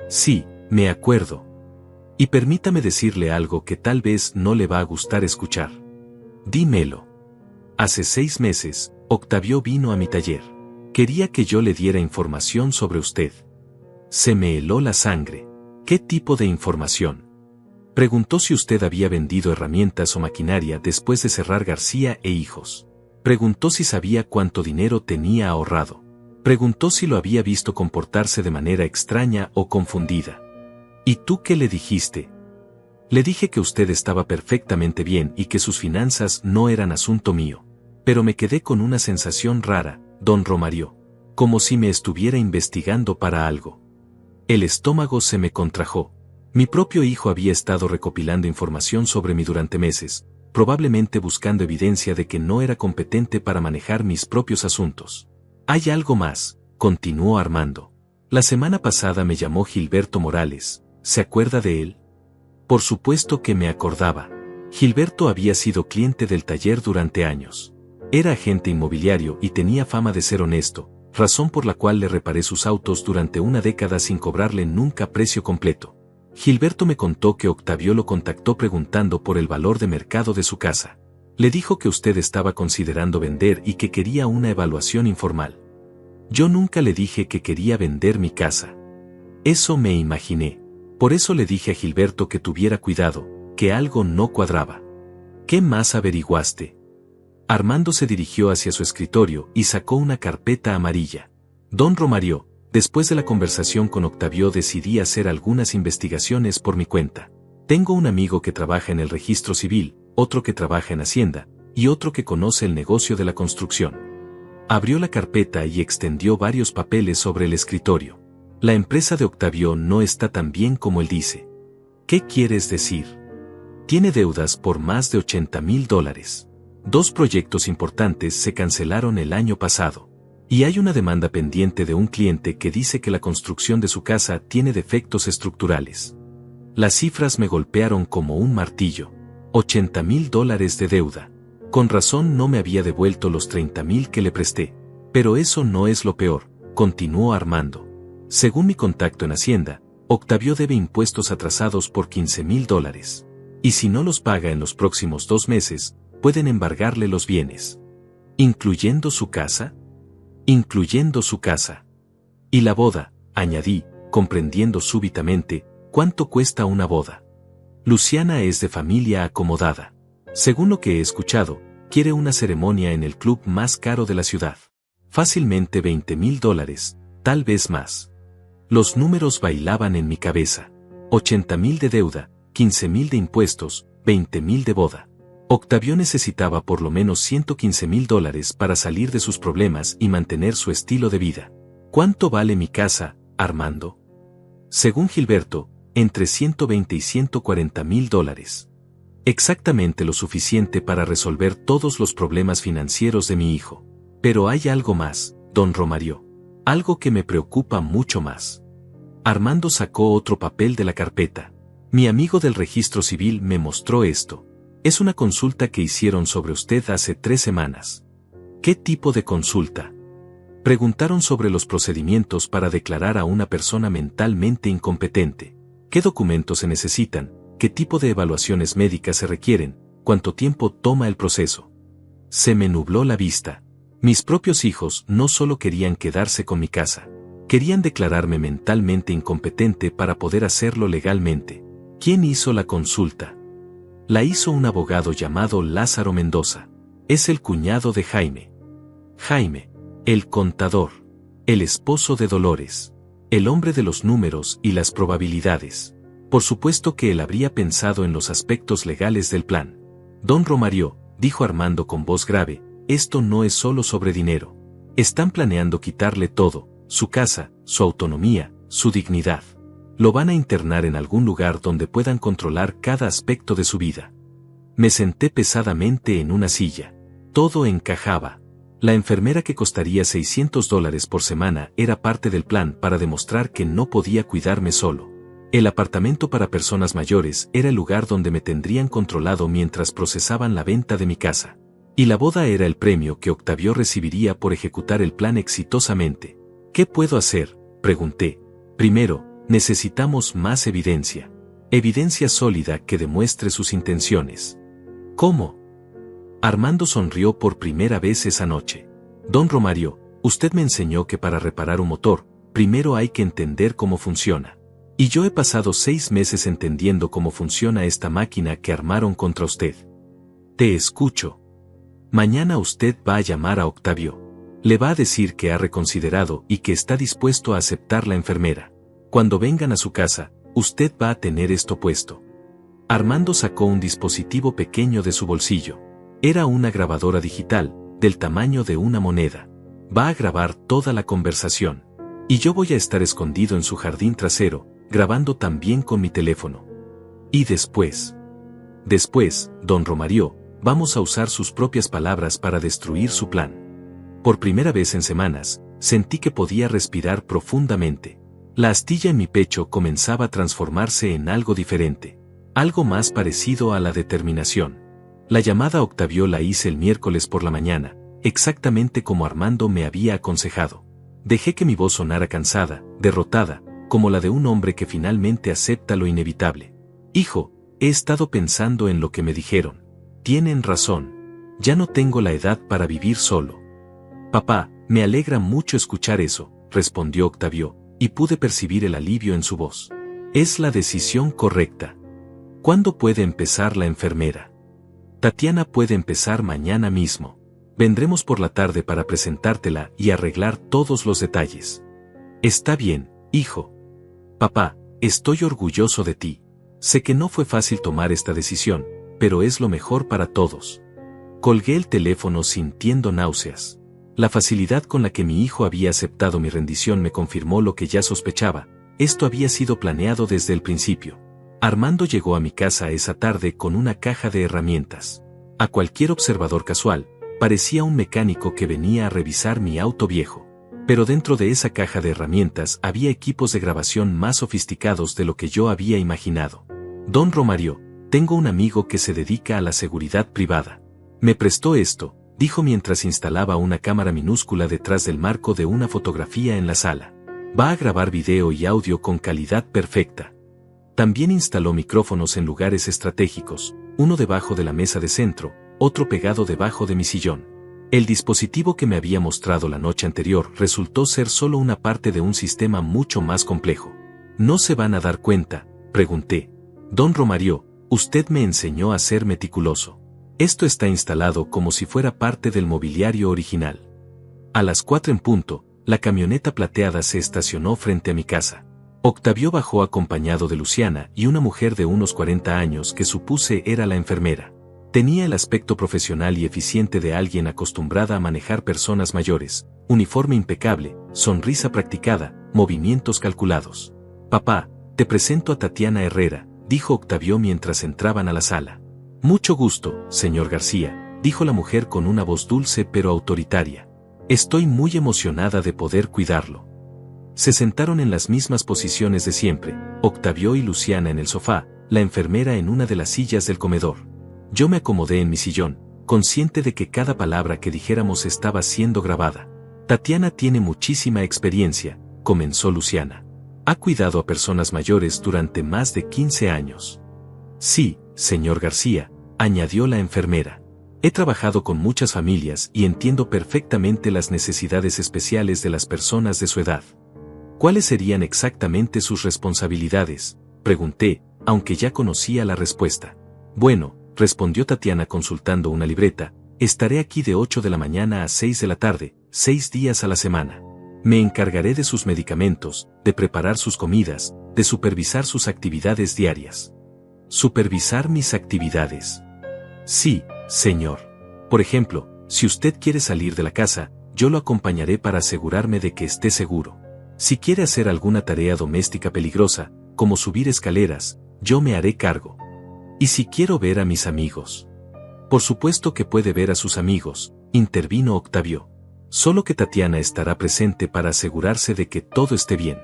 Sí, me acuerdo. Y permítame decirle algo que tal vez no le va a gustar escuchar. Dímelo. Hace 6 meses, Octavio vino a mi taller. Quería que yo le diera información sobre usted. Se me heló la sangre. ¿Qué tipo de información? Preguntó si usted había vendido herramientas o maquinaria después de cerrar García e Hijos. Preguntó si sabía cuánto dinero tenía ahorrado. Preguntó si lo había visto comportarse de manera extraña o confundida. ¿Y tú qué le dijiste? Le dije que usted estaba perfectamente bien y que sus finanzas no eran asunto mío. Pero me quedé con una sensación rara, don Romario, como si me estuviera investigando para algo. El estómago se me contrajo. Mi propio hijo había estado recopilando información sobre mí durante meses, probablemente buscando evidencia de que no era competente para manejar mis propios asuntos. Hay algo más, continuó Armando. La semana pasada me llamó Gilberto Morales, ¿se acuerda de él? Por supuesto que me acordaba. Gilberto había sido cliente del taller durante años. Era agente inmobiliario y tenía fama de ser honesto, razón por la cual le reparé sus autos durante una década sin cobrarle nunca precio completo. Gilberto me contó que Octavio lo contactó preguntando por el valor de mercado de su casa. Le dijo que usted estaba considerando vender y que quería una evaluación informal. Yo nunca le dije que quería vender mi casa. Eso me imaginé. Por eso le dije a Gilberto que tuviera cuidado, que algo no cuadraba. ¿Qué más averiguaste? Armando se dirigió hacia su escritorio y sacó una carpeta amarilla. Don Romario, después de la conversación con Octavio decidí hacer algunas investigaciones por mi cuenta. Tengo un amigo que trabaja en el registro civil, otro que trabaja en Hacienda, y otro que conoce el negocio de la construcción. Abrió la carpeta y extendió varios papeles sobre el escritorio. La empresa de Octavio no está tan bien como él dice. ¿Qué quieres decir? Tiene deudas por más de $80,000. 2 proyectos importantes se cancelaron el año pasado. Y hay una demanda pendiente de un cliente que dice que la construcción de su casa tiene defectos estructurales. Las cifras me golpearon como un martillo. $80,000 de deuda. Con razón no me había devuelto los $30,000 que le presté. Pero eso no es lo peor, continuó Armando. Según mi contacto en Hacienda, Octavio debe impuestos atrasados por $15,000. Y si no los paga en los próximos 2 meses, pueden embargarle los bienes. ¿Incluyendo su casa? Incluyendo su casa. Y la boda, añadí, comprendiendo súbitamente, ¿cuánto cuesta una boda? Luciana es de familia acomodada. Según lo que he escuchado, quiere una ceremonia en el club más caro de la ciudad. Fácilmente $20,000, tal vez más. Los números bailaban en mi cabeza. 80.000 de deuda, 15.000 de impuestos, 20.000 de boda. Octavio necesitaba por lo menos $115.000 para salir de sus problemas y mantener su estilo de vida. ¿Cuánto vale mi casa, Armando? Según Gilberto, entre 120 y $140.000. Exactamente lo suficiente para resolver todos los problemas financieros de mi hijo. Pero hay algo más, don Romario. Algo que me preocupa mucho más. Armando sacó otro papel de la carpeta. Mi amigo del registro civil me mostró esto. Es una consulta que hicieron sobre usted hace 3 semanas. ¿Qué tipo de consulta? Preguntaron sobre los procedimientos para declarar a una persona mentalmente incompetente. ¿Qué documentos se necesitan? ¿Qué tipo de evaluaciones médicas se requieren? ¿Cuánto tiempo toma el proceso? Se me nubló la vista. Mis propios hijos no solo querían quedarse con mi casa. Querían declararme mentalmente incompetente para poder hacerlo legalmente. ¿Quién hizo la consulta? La hizo un abogado llamado Lázaro Mendoza. Es el cuñado de Jaime. Jaime, el contador, el esposo de Dolores, el hombre de los números y las probabilidades. Por supuesto que él habría pensado en los aspectos legales del plan. Don Romario, dijo Armando con voz grave, esto no es solo sobre dinero. Están planeando quitarle todo, su casa, su autonomía, su dignidad. Lo van a internar en algún lugar donde puedan controlar cada aspecto de su vida. Me senté pesadamente en una silla. Todo encajaba. La enfermera que costaría $600 por semana era parte del plan para demostrar que no podía cuidarme solo. El apartamento para personas mayores era el lugar donde me tendrían controlado mientras procesaban la venta de mi casa. Y la boda era el premio que Octavio recibiría por ejecutar el plan exitosamente. ¿Qué puedo hacer?, pregunté. Primero, necesitamos más evidencia. Evidencia sólida que demuestre sus intenciones. ¿Cómo? Armando sonrió por primera vez esa noche. Don Romario, usted me enseñó que para reparar un motor, primero hay que entender cómo funciona. Y yo he pasado 6 meses entendiendo cómo funciona esta máquina que armaron contra usted. Te escucho. Mañana usted va a llamar a Octavio. Le va a decir que ha reconsiderado y que está dispuesto a aceptar la enfermera. Cuando vengan a su casa, usted va a tener esto puesto. Armando sacó un dispositivo pequeño de su bolsillo. Era una grabadora digital, del tamaño de una moneda. Va a grabar toda la conversación. Y yo voy a estar escondido en su jardín trasero, grabando también con mi teléfono. Y después, don Romario, vamos a usar sus propias palabras para destruir su plan. Por primera vez en semanas, sentí que podía respirar profundamente. La astilla en mi pecho comenzaba a transformarse en algo diferente. Algo más parecido a la determinación. La llamada a Octavio la hice el miércoles por la mañana, exactamente como Armando me había aconsejado. Dejé que mi voz sonara cansada, derrotada, como la de un hombre que finalmente acepta lo inevitable. Hijo, he estado pensando en lo que me dijeron. Tienen razón. Ya no tengo la edad para vivir solo. Papá, me alegra mucho escuchar eso, respondió Octavio, y pude percibir el alivio en su voz. Es la decisión correcta. ¿Cuándo puede empezar la enfermera? Tatiana puede empezar mañana mismo. Vendremos por la tarde para presentártela y arreglar todos los detalles. Está bien, hijo. Papá, estoy orgulloso de ti. Sé que no fue fácil tomar esta decisión, pero es lo mejor para todos. Colgué el teléfono sintiendo náuseas. La facilidad con la que mi hijo había aceptado mi rendición me confirmó lo que ya sospechaba. Esto había sido planeado desde el principio. Armando llegó a mi casa esa tarde con una caja de herramientas. A cualquier observador casual, parecía un mecánico que venía a revisar mi auto viejo. Pero dentro de esa caja de herramientas había equipos de grabación más sofisticados de lo que yo había imaginado. Don Romario, tengo un amigo que se dedica a la seguridad privada. Me prestó esto, dijo mientras instalaba una cámara minúscula detrás del marco de una fotografía en la sala. Va a grabar video y audio con calidad perfecta. También instaló micrófonos en lugares estratégicos, uno debajo de la mesa de centro, otro pegado debajo de mi sillón. El dispositivo que me había mostrado la noche anterior resultó ser solo una parte de un sistema mucho más complejo. ¿No se van a dar cuenta?, pregunté. Don Romario, usted me enseñó a ser meticuloso. Esto está instalado como si fuera parte del mobiliario original. A las 4 en punto, la camioneta plateada se estacionó frente a mi casa. Octavio bajó acompañado de Luciana y una mujer de unos 40 años que supuse era la enfermera. Tenía el aspecto profesional y eficiente de alguien acostumbrada a manejar personas mayores, uniforme impecable, sonrisa practicada, movimientos calculados. «Papá, te presento a Tatiana Herrera», dijo Octavio mientras entraban a la sala. «Mucho gusto, señor García», dijo la mujer con una voz dulce pero autoritaria. «Estoy muy emocionada de poder cuidarlo». Se sentaron en las mismas posiciones de siempre, Octavio y Luciana en el sofá, la enfermera en una de las sillas del comedor. Yo me acomodé en mi sillón, consciente de que cada palabra que dijéramos estaba siendo grabada. «Tatiana tiene muchísima experiencia», comenzó Luciana. «Ha cuidado a personas mayores durante más de 15 años». «Sí, señor García», añadió la enfermera. «He trabajado con muchas familias y entiendo perfectamente las necesidades especiales de las personas de su edad». «¿Cuáles serían exactamente sus responsabilidades?», pregunté, aunque ya conocía la respuesta. «Bueno», respondió Tatiana consultando una libreta, «estaré aquí de 8 de la mañana a 6 de la tarde, 6 días a la semana. Me encargaré de sus medicamentos, de preparar sus comidas, de supervisar sus actividades diarias». «¿Supervisar mis actividades?». «Sí, señor. Por ejemplo, si usted quiere salir de la casa, yo lo acompañaré para asegurarme de que esté seguro. Si quiere hacer alguna tarea doméstica peligrosa, como subir escaleras, yo me haré cargo. Y si quiero ver a mis amigos». «Por supuesto que puede ver a sus amigos», intervino Octavio. «Solo que Tatiana estará presente para asegurarse de que todo esté bien».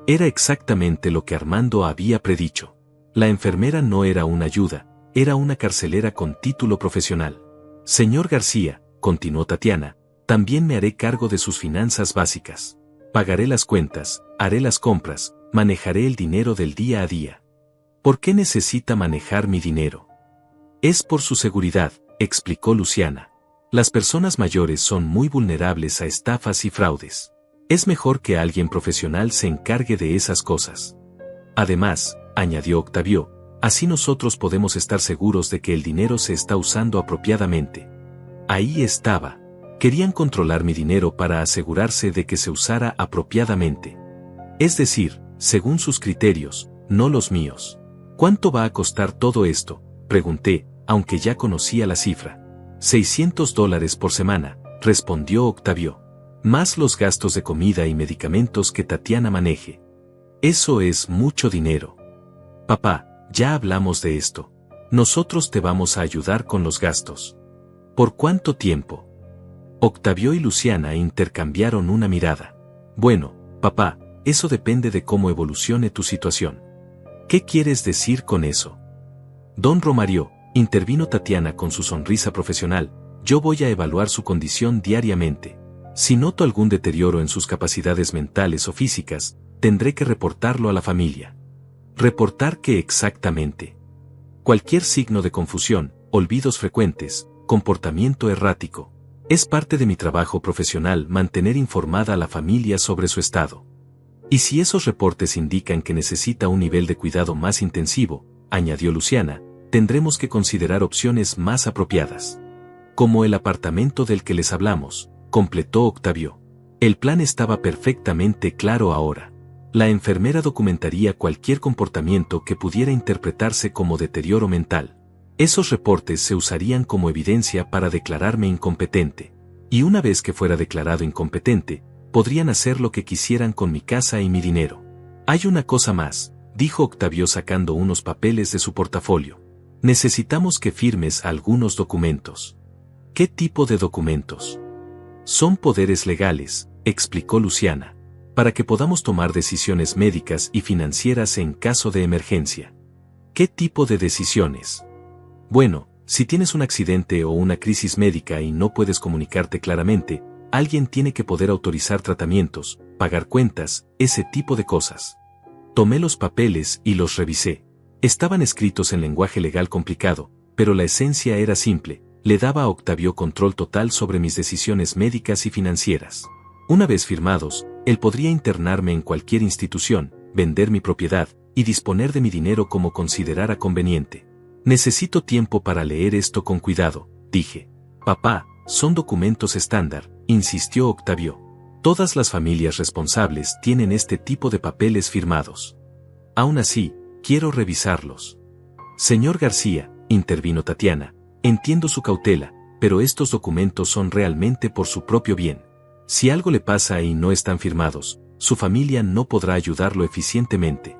Era exactamente lo que Armando había predicho. La enfermera no era una ayuda, era una carcelera con título profesional. «Señor García», continuó Tatiana, «también me haré cargo de sus finanzas básicas. Pagaré las cuentas, haré las compras, manejaré el dinero del día a día». «¿Por qué necesita manejar mi dinero?». «Es por su seguridad», explicó Luciana. «Las personas mayores son muy vulnerables a estafas y fraudes. Es mejor que alguien profesional se encargue de esas cosas. Además», añadió Octavio, «así nosotros podemos estar seguros de que el dinero se está usando apropiadamente». Ahí estaba. Querían controlar mi dinero para asegurarse de que se usara apropiadamente. Es decir, según sus criterios, no los míos. «¿Cuánto va a costar todo esto?», pregunté, aunque ya conocía la cifra. $600 por semana, respondió Octavio. «Más los gastos de comida y medicamentos que Tatiana maneje». «Eso es mucho dinero». «Papá, ya hablamos de esto. Nosotros te vamos a ayudar con los gastos». «¿Por cuánto tiempo?». Octavio y Luciana intercambiaron una mirada. «Bueno, papá, eso depende de cómo evolucione tu situación». «¿Qué quieres decir con eso?». «Don Romario», intervino Tatiana con su sonrisa profesional, «yo voy a evaluar su condición diariamente. Si noto algún deterioro en sus capacidades mentales o físicas, tendré que reportarlo a la familia». «¿Reportar qué exactamente?». «Cualquier signo de confusión, olvidos frecuentes, comportamiento errático. Es parte de mi trabajo profesional mantener informada a la familia sobre su estado. Y si esos reportes indican que necesita un nivel de cuidado más intensivo», añadió Luciana, «tendremos que considerar opciones más apropiadas. Como el apartamento del que les hablamos», completó Octavio. El plan estaba perfectamente claro ahora. La enfermera documentaría cualquier comportamiento que pudiera interpretarse como deterioro mental. Esos reportes se usarían como evidencia para declararme incompetente. Y una vez que fuera declarado incompetente, podrían hacer lo que quisieran con mi casa y mi dinero. «Hay una cosa más», dijo Octavio sacando unos papeles de su portafolio. «Necesitamos que firmes algunos documentos». «¿Qué tipo de documentos?». «Son poderes legales», explicó Luciana, «para que podamos tomar decisiones médicas y financieras en caso de emergencia». «¿Qué tipo de decisiones?». «Bueno, si tienes un accidente o una crisis médica y no puedes comunicarte claramente, alguien tiene que poder autorizar tratamientos, pagar cuentas, ese tipo de cosas». Tomé los papeles y los revisé. Estaban escritos en lenguaje legal complicado, pero la esencia era simple: le daba a Octavio control total sobre mis decisiones médicas y financieras. Una vez firmados, él podría internarme en cualquier institución, vender mi propiedad, y disponer de mi dinero como considerara conveniente. «Necesito tiempo para leer esto con cuidado», dije. «Papá, son documentos estándar», insistió Octavio. Todas las familias responsables tienen este tipo de papeles firmados. Aún así, quiero revisarlos. Señor García, intervino Tatiana, entiendo su cautela, pero estos documentos son realmente por su propio bien. Si algo le pasa y no están firmados, su familia no podrá ayudarlo eficientemente.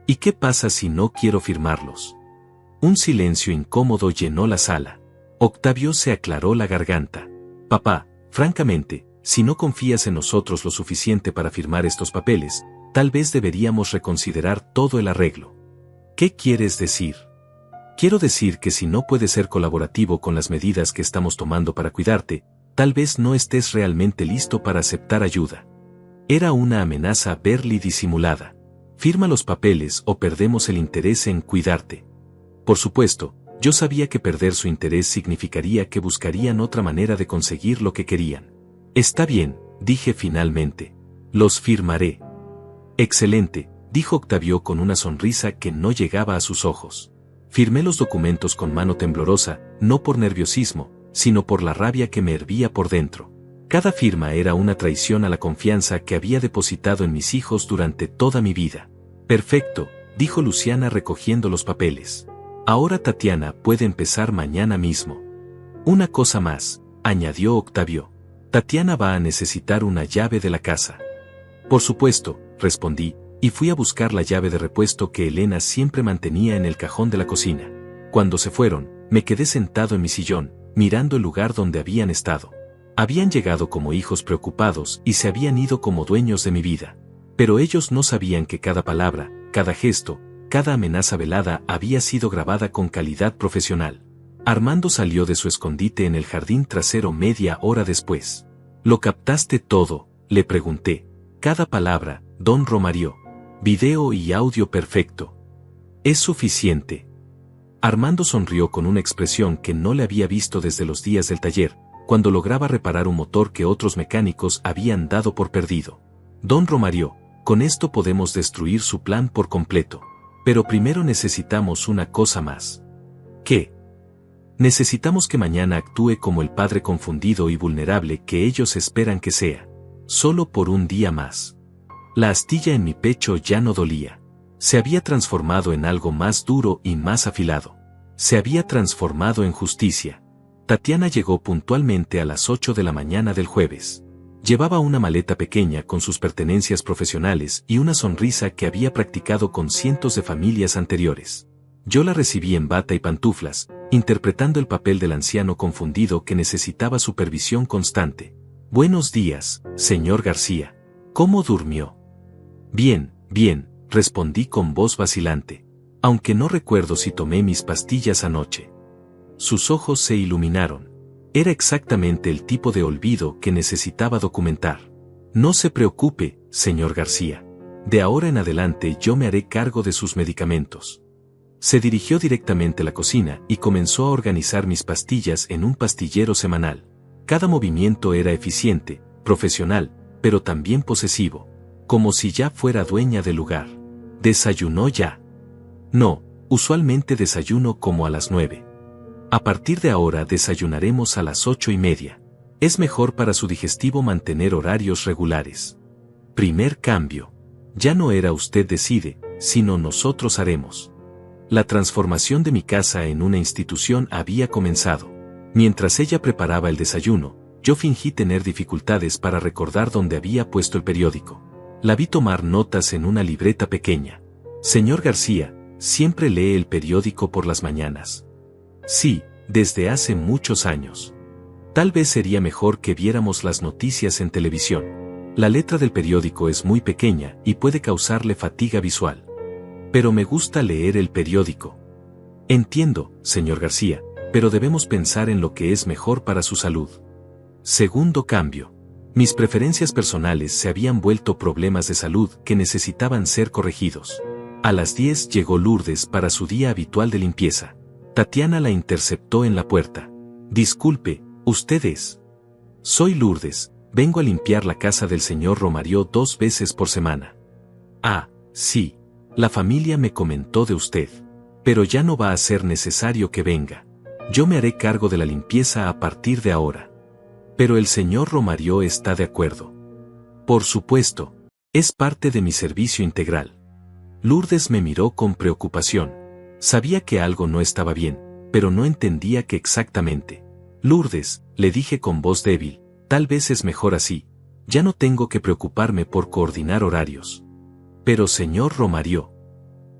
¿Y qué pasa si no quiero firmarlos? Un silencio incómodo llenó la sala. Octavio se aclaró la garganta. Papá, francamente, si no confías en nosotros lo suficiente para firmar estos papeles, tal vez deberíamos reconsiderar todo el arreglo. ¿Qué quieres decir? Quiero decir que si no puedes ser colaborativo con las medidas que estamos tomando para cuidarte, tal vez no estés realmente listo para aceptar ayuda. Era una amenaza verla y disimulada. Firma los papeles o perdemos el interés en cuidarte. Por supuesto, yo sabía que perder su interés significaría que buscarían otra manera de conseguir lo que querían. Está bien, dije finalmente. Los firmaré. Excelente, dijo Octavio con una sonrisa que no llegaba a sus ojos. Firmé los documentos con mano temblorosa, no por nerviosismo, sino por la rabia que me hervía por dentro. Cada firma era una traición a la confianza que había depositado en mis hijos durante toda mi vida. Perfecto, dijo Luciana recogiendo los papeles. Ahora Tatiana puede empezar mañana mismo. Una cosa más, añadió Octavio. Tatiana va a necesitar una llave de la casa. Por supuesto, respondí, y fui a buscar la llave de repuesto que Elena siempre mantenía en el cajón de la cocina. Cuando se fueron, me quedé sentado en mi sillón, mirando el lugar donde habían estado. Habían llegado como hijos preocupados y se habían ido como dueños de mi vida. Pero ellos no sabían que cada palabra, cada gesto, cada amenaza velada había sido grabada con calidad profesional. Armando salió de su escondite en el jardín trasero media hora después. ¿Lo captaste todo?, le pregunté. Cada palabra, don Romario. Video y audio perfecto. Es suficiente. Armando sonrió con una expresión que no le había visto desde los días del taller, cuando lograba reparar un motor que otros mecánicos habían dado por perdido. Don Romario, con esto podemos destruir su plan por completo. Pero primero necesitamos una cosa más. ¿Qué? Necesitamos que mañana actúe como el padre confundido y vulnerable que ellos esperan que sea. Solo por un día más. La astilla en mi pecho ya no dolía. Se había transformado en algo más duro y más afilado. Se había transformado en justicia. Tatiana llegó puntualmente a las 8 de la mañana del jueves. Llevaba una maleta pequeña con sus pertenencias profesionales y una sonrisa que había practicado con cientos de familias anteriores. Yo la recibí en bata y pantuflas, interpretando el papel del anciano confundido que necesitaba supervisión constante. Buenos días, señor García. ¿Cómo durmió? Bien, bien, respondí con voz vacilante. Aunque no recuerdo si tomé mis pastillas anoche. Sus ojos se iluminaron. Era exactamente el tipo de olvido que necesitaba documentar. No se preocupe, señor García. De ahora en adelante yo me haré cargo de sus medicamentos. Se dirigió directamente a la cocina y comenzó a organizar mis pastillas en un pastillero semanal. Cada movimiento era eficiente, profesional, pero también posesivo, como si ya fuera dueña del lugar. ¿Desayunó ya? No, usualmente desayuno como a las 9. A partir de ahora desayunaremos a las 8:30. Es mejor para su digestivo mantener horarios regulares. Primer cambio. Ya no era usted decide, sino nosotros haremos. La transformación de mi casa en una institución había comenzado. Mientras ella preparaba el desayuno, yo fingí tener dificultades para recordar dónde había puesto el periódico. La vi tomar notas en una libreta pequeña. Señor García, ¿siempre lee el periódico por las mañanas? Sí, desde hace muchos años. Tal vez sería mejor que viéramos las noticias en televisión. La letra del periódico es muy pequeña y puede causarle fatiga visual. Pero me gusta leer el periódico. Entiendo, señor García, pero debemos pensar en lo que es mejor para su salud. Segundo cambio. Mis preferencias personales se habían vuelto problemas de salud que necesitaban ser corregidos. A las 10 llegó Lourdes para su día habitual de limpieza. Tatiana la interceptó en la puerta. Disculpe, ¿usted es? Soy Lourdes, vengo a limpiar la casa del señor Romario 2 veces por semana. Ah, sí. La familia me comentó de usted. Pero ya no va a ser necesario que venga. Yo me haré cargo de la limpieza a partir de ahora. Pero el señor Romario está de acuerdo. Por supuesto. Es parte de mi servicio integral. Lourdes me miró con preocupación. Sabía que algo no estaba bien, pero no entendía qué exactamente. Lourdes, le dije con voz débil, tal vez es mejor así. Ya no tengo que preocuparme por coordinar horarios. Pero señor Romario.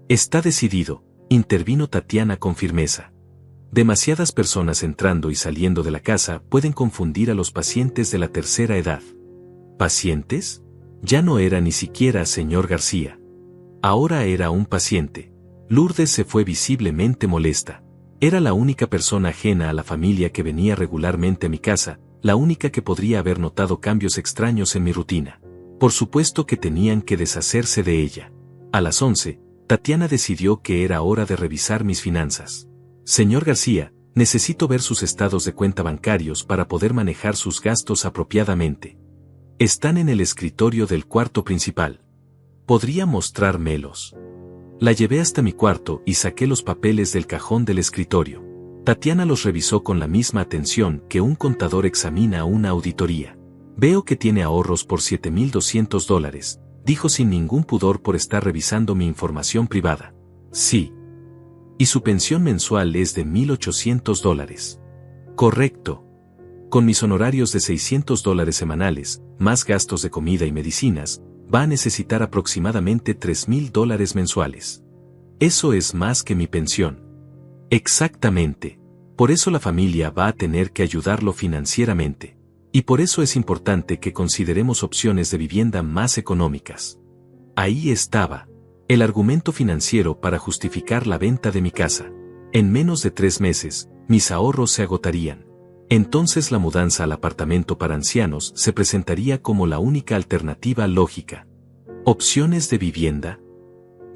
Está decidido, intervino Tatiana con firmeza. Demasiadas personas entrando y saliendo de la casa pueden confundir a los pacientes de la tercera edad. ¿Pacientes? Ya no era ni siquiera señor García. Ahora era un paciente. Lourdes se fue visiblemente molesta. Era la única persona ajena a la familia que venía regularmente a mi casa, la única que podría haber notado cambios extraños en mi rutina. Por supuesto que tenían que deshacerse de ella. A las 11, Tatiana decidió que era hora de revisar mis finanzas. Señor García, necesito ver sus estados de cuenta bancarios para poder manejar sus gastos apropiadamente. Están en el escritorio del cuarto principal. ¿Podría mostrármelos? La llevé hasta mi cuarto y saqué los papeles del cajón del escritorio. Tatiana los revisó con la misma atención que un contador examina una auditoría. Veo que tiene ahorros por $7,200, dijo sin ningún pudor por estar revisando mi información privada. Sí. Y su pensión mensual es de $1,800. Correcto. Con mis honorarios de $600 semanales, más gastos de comida y medicinas, va a necesitar aproximadamente $3,000 mensuales. Eso es más que mi pensión. Exactamente. Por eso la familia va a tener que ayudarlo financieramente. Y por eso es importante que consideremos opciones de vivienda más económicas. Ahí estaba. El argumento financiero para justificar la venta de mi casa. En menos de 3 meses, mis ahorros se agotarían. Entonces la mudanza al apartamento para ancianos se presentaría como la única alternativa lógica. ¿Opciones de vivienda?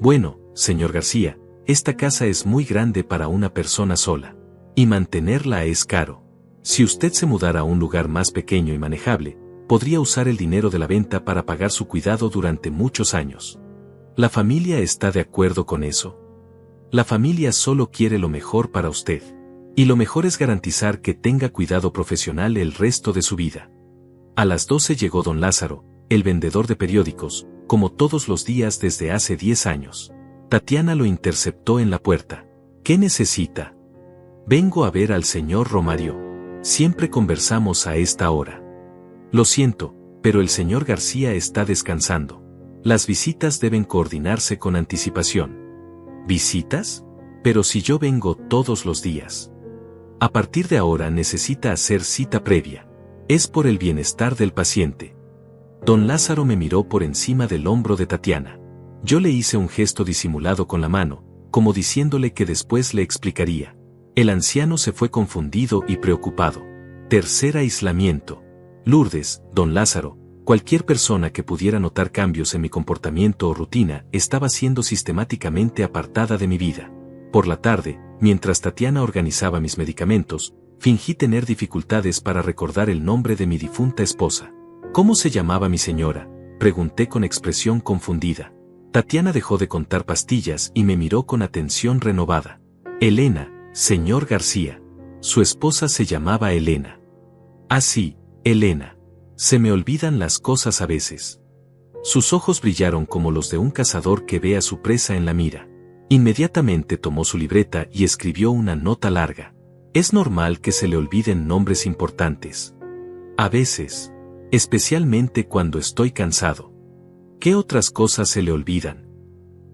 Bueno, señor García, esta casa es muy grande para una persona sola. Y mantenerla es caro. Si usted se mudara a un lugar más pequeño y manejable, podría usar el dinero de la venta para pagar su cuidado durante muchos años. ¿La familia está de acuerdo con eso? La familia solo quiere lo mejor para usted. Y lo mejor es garantizar que tenga cuidado profesional el resto de su vida. A las 12 llegó don Lázaro, el vendedor de periódicos, como todos los días desde hace 10 años. Tatiana lo interceptó en la puerta. ¿Qué necesita? Vengo a ver al señor Romario. Siempre conversamos a esta hora. Lo siento, pero el señor García está descansando. Las visitas deben coordinarse con anticipación. ¿Visitas? Pero si yo vengo todos los días. A partir de ahora necesita hacer cita previa. Es por el bienestar del paciente. Don Lázaro me miró por encima del hombro de Tatiana. Yo le hice un gesto disimulado con la mano, como diciéndole que después le explicaría. El anciano se fue confundido y preocupado. Tercer aislamiento. Lourdes, don Lázaro, cualquier persona que pudiera notar cambios en mi comportamiento o rutina estaba siendo sistemáticamente apartada de mi vida. Por la tarde, mientras Tatiana organizaba mis medicamentos, fingí tener dificultades para recordar el nombre de mi difunta esposa. ¿Cómo se llamaba mi señora?, pregunté con expresión confundida. Tatiana dejó de contar pastillas y me miró con atención renovada. Elena, señor García. Su esposa se llamaba Elena. Ah, sí, Elena. Se me olvidan las cosas a veces. Sus ojos brillaron como los de un cazador que ve a su presa en la mira. Inmediatamente tomó su libreta y escribió una nota larga. Es normal que se le olviden nombres importantes. A veces. Especialmente cuando estoy cansado. ¿Qué otras cosas se le olvidan?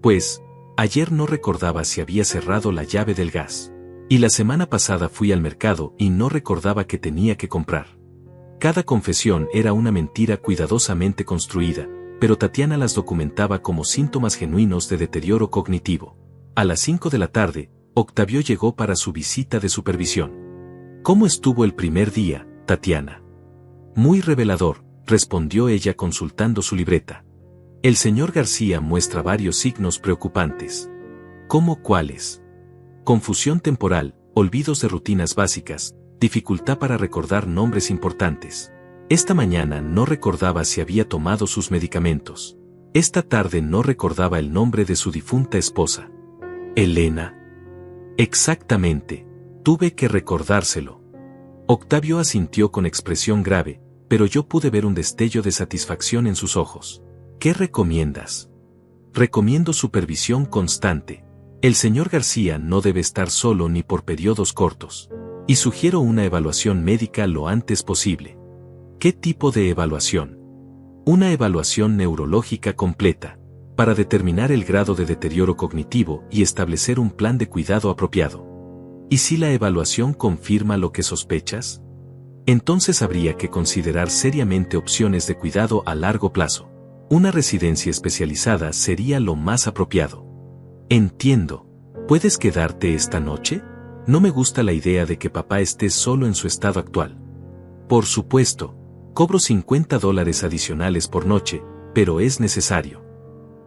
Pues, ayer no recordaba si había cerrado la llave del gas. Y la semana pasada fui al mercado y no recordaba que tenía que comprar. Cada confesión era una mentira cuidadosamente construida, pero Tatiana las documentaba como síntomas genuinos de deterioro cognitivo. A las 5 de la tarde, Octavio llegó para su visita de supervisión. ¿Cómo estuvo el primer día, Tatiana? Muy revelador, respondió ella consultando su libreta. El señor García muestra varios signos preocupantes. ¿Cómo cuáles? Confusión temporal, olvidos de rutinas básicas, dificultad para recordar nombres importantes. Esta mañana no recordaba si había tomado sus medicamentos. Esta tarde no recordaba el nombre de su difunta esposa. ¿Elena? Exactamente. Tuve que recordárselo. Octavio asintió con expresión grave, pero yo pude ver un destello de satisfacción en sus ojos. ¿Qué recomiendas? Recomiendo supervisión constante. El señor García no debe estar solo ni por periodos cortos. Y sugiero una evaluación médica lo antes posible. ¿Qué tipo de evaluación? Una evaluación neurológica completa, para determinar el grado de deterioro cognitivo y establecer un plan de cuidado apropiado. ¿Y si la evaluación confirma lo que sospechas? Entonces habría que considerar seriamente opciones de cuidado a largo plazo. Una residencia especializada sería lo más apropiado. Entiendo. ¿Puedes quedarte esta noche? No me gusta la idea de que papá esté solo en su estado actual. Por supuesto. Cobro $50 adicionales por noche, pero es necesario.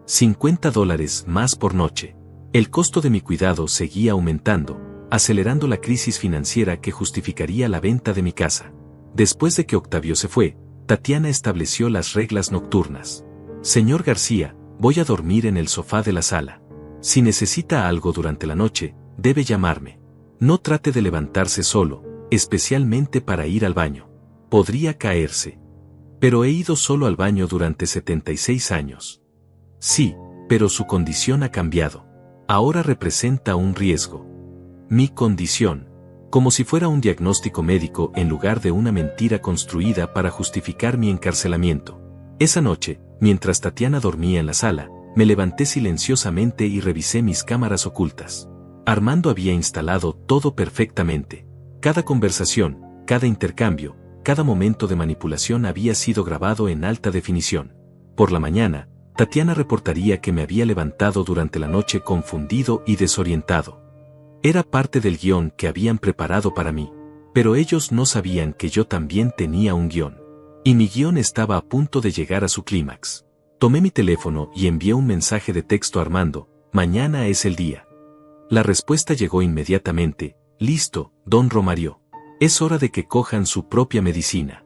$50 más por noche. El costo de mi cuidado seguía aumentando, acelerando la crisis financiera que justificaría la venta de mi casa. Después de que Octavio se fue, Tatiana estableció las reglas nocturnas. Señor García, voy a dormir en el sofá de la sala. Si necesita algo durante la noche, debe llamarme. No trate de levantarse solo, especialmente para ir al baño. Podría caerse. Pero he ido solo al baño durante 76 años. Sí, pero su condición ha cambiado. Ahora representa un riesgo. Mi condición. Como si fuera un diagnóstico médico en lugar de una mentira construida para justificar mi encarcelamiento. Esa noche, mientras Tatiana dormía en la sala, me levanté silenciosamente y revisé mis cámaras ocultas. Armando había instalado todo perfectamente. Cada conversación, cada intercambio, cada momento de manipulación había sido grabado en alta definición. Por la mañana, Tatiana reportaría que me había levantado durante la noche confundido y desorientado. Era parte del guión que habían preparado para mí, pero ellos no sabían que yo también tenía un guión. Y mi guión estaba a punto de llegar a su clímax. Tomé mi teléfono y envié un mensaje de texto a Armando: mañana es el día. La respuesta llegó inmediatamente: listo, don Romario. Es hora de que cojan su propia medicina.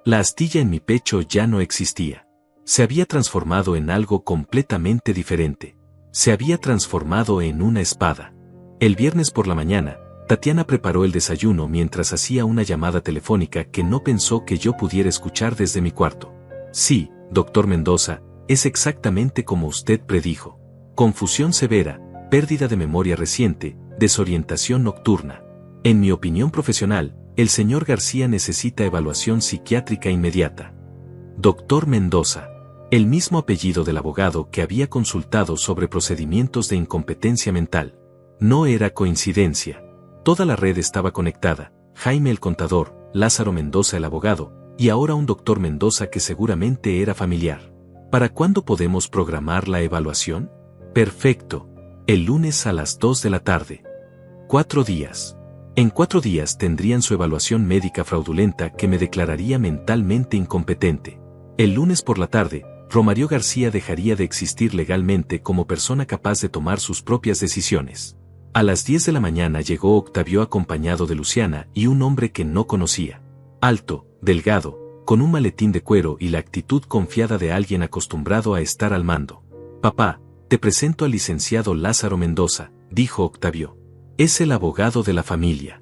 La astilla en mi pecho ya no existía. Se había transformado en algo completamente diferente. Se había transformado en una espada. El viernes por la mañana, Tatiana preparó el desayuno mientras hacía una llamada telefónica que no pensó que yo pudiera escuchar desde mi cuarto. Sí, doctor Mendoza, es exactamente como usted predijo. Confusión severa, pérdida de memoria reciente, desorientación nocturna. En mi opinión profesional, el señor García necesita evaluación psiquiátrica inmediata. Doctor Mendoza. El mismo apellido del abogado que había consultado sobre procedimientos de incompetencia mental. No era coincidencia. Toda la red estaba conectada: Jaime el contador, Lázaro Mendoza el abogado, y ahora un doctor Mendoza que seguramente era familiar. ¿Para cuándo podemos programar la evaluación? Perfecto. El lunes a las 2 de la tarde. 4 días. En 4 días tendrían su evaluación médica fraudulenta que me declararía mentalmente incompetente. El lunes por la tarde, Romario García dejaría de existir legalmente como persona capaz de tomar sus propias decisiones. A las 10 de la mañana llegó Octavio acompañado de Luciana y un hombre que no conocía. Alto, delgado, con un maletín de cuero y la actitud confiada de alguien acostumbrado a estar al mando. Papá, te presento al licenciado Lázaro Mendoza, dijo Octavio. Es el abogado de la familia.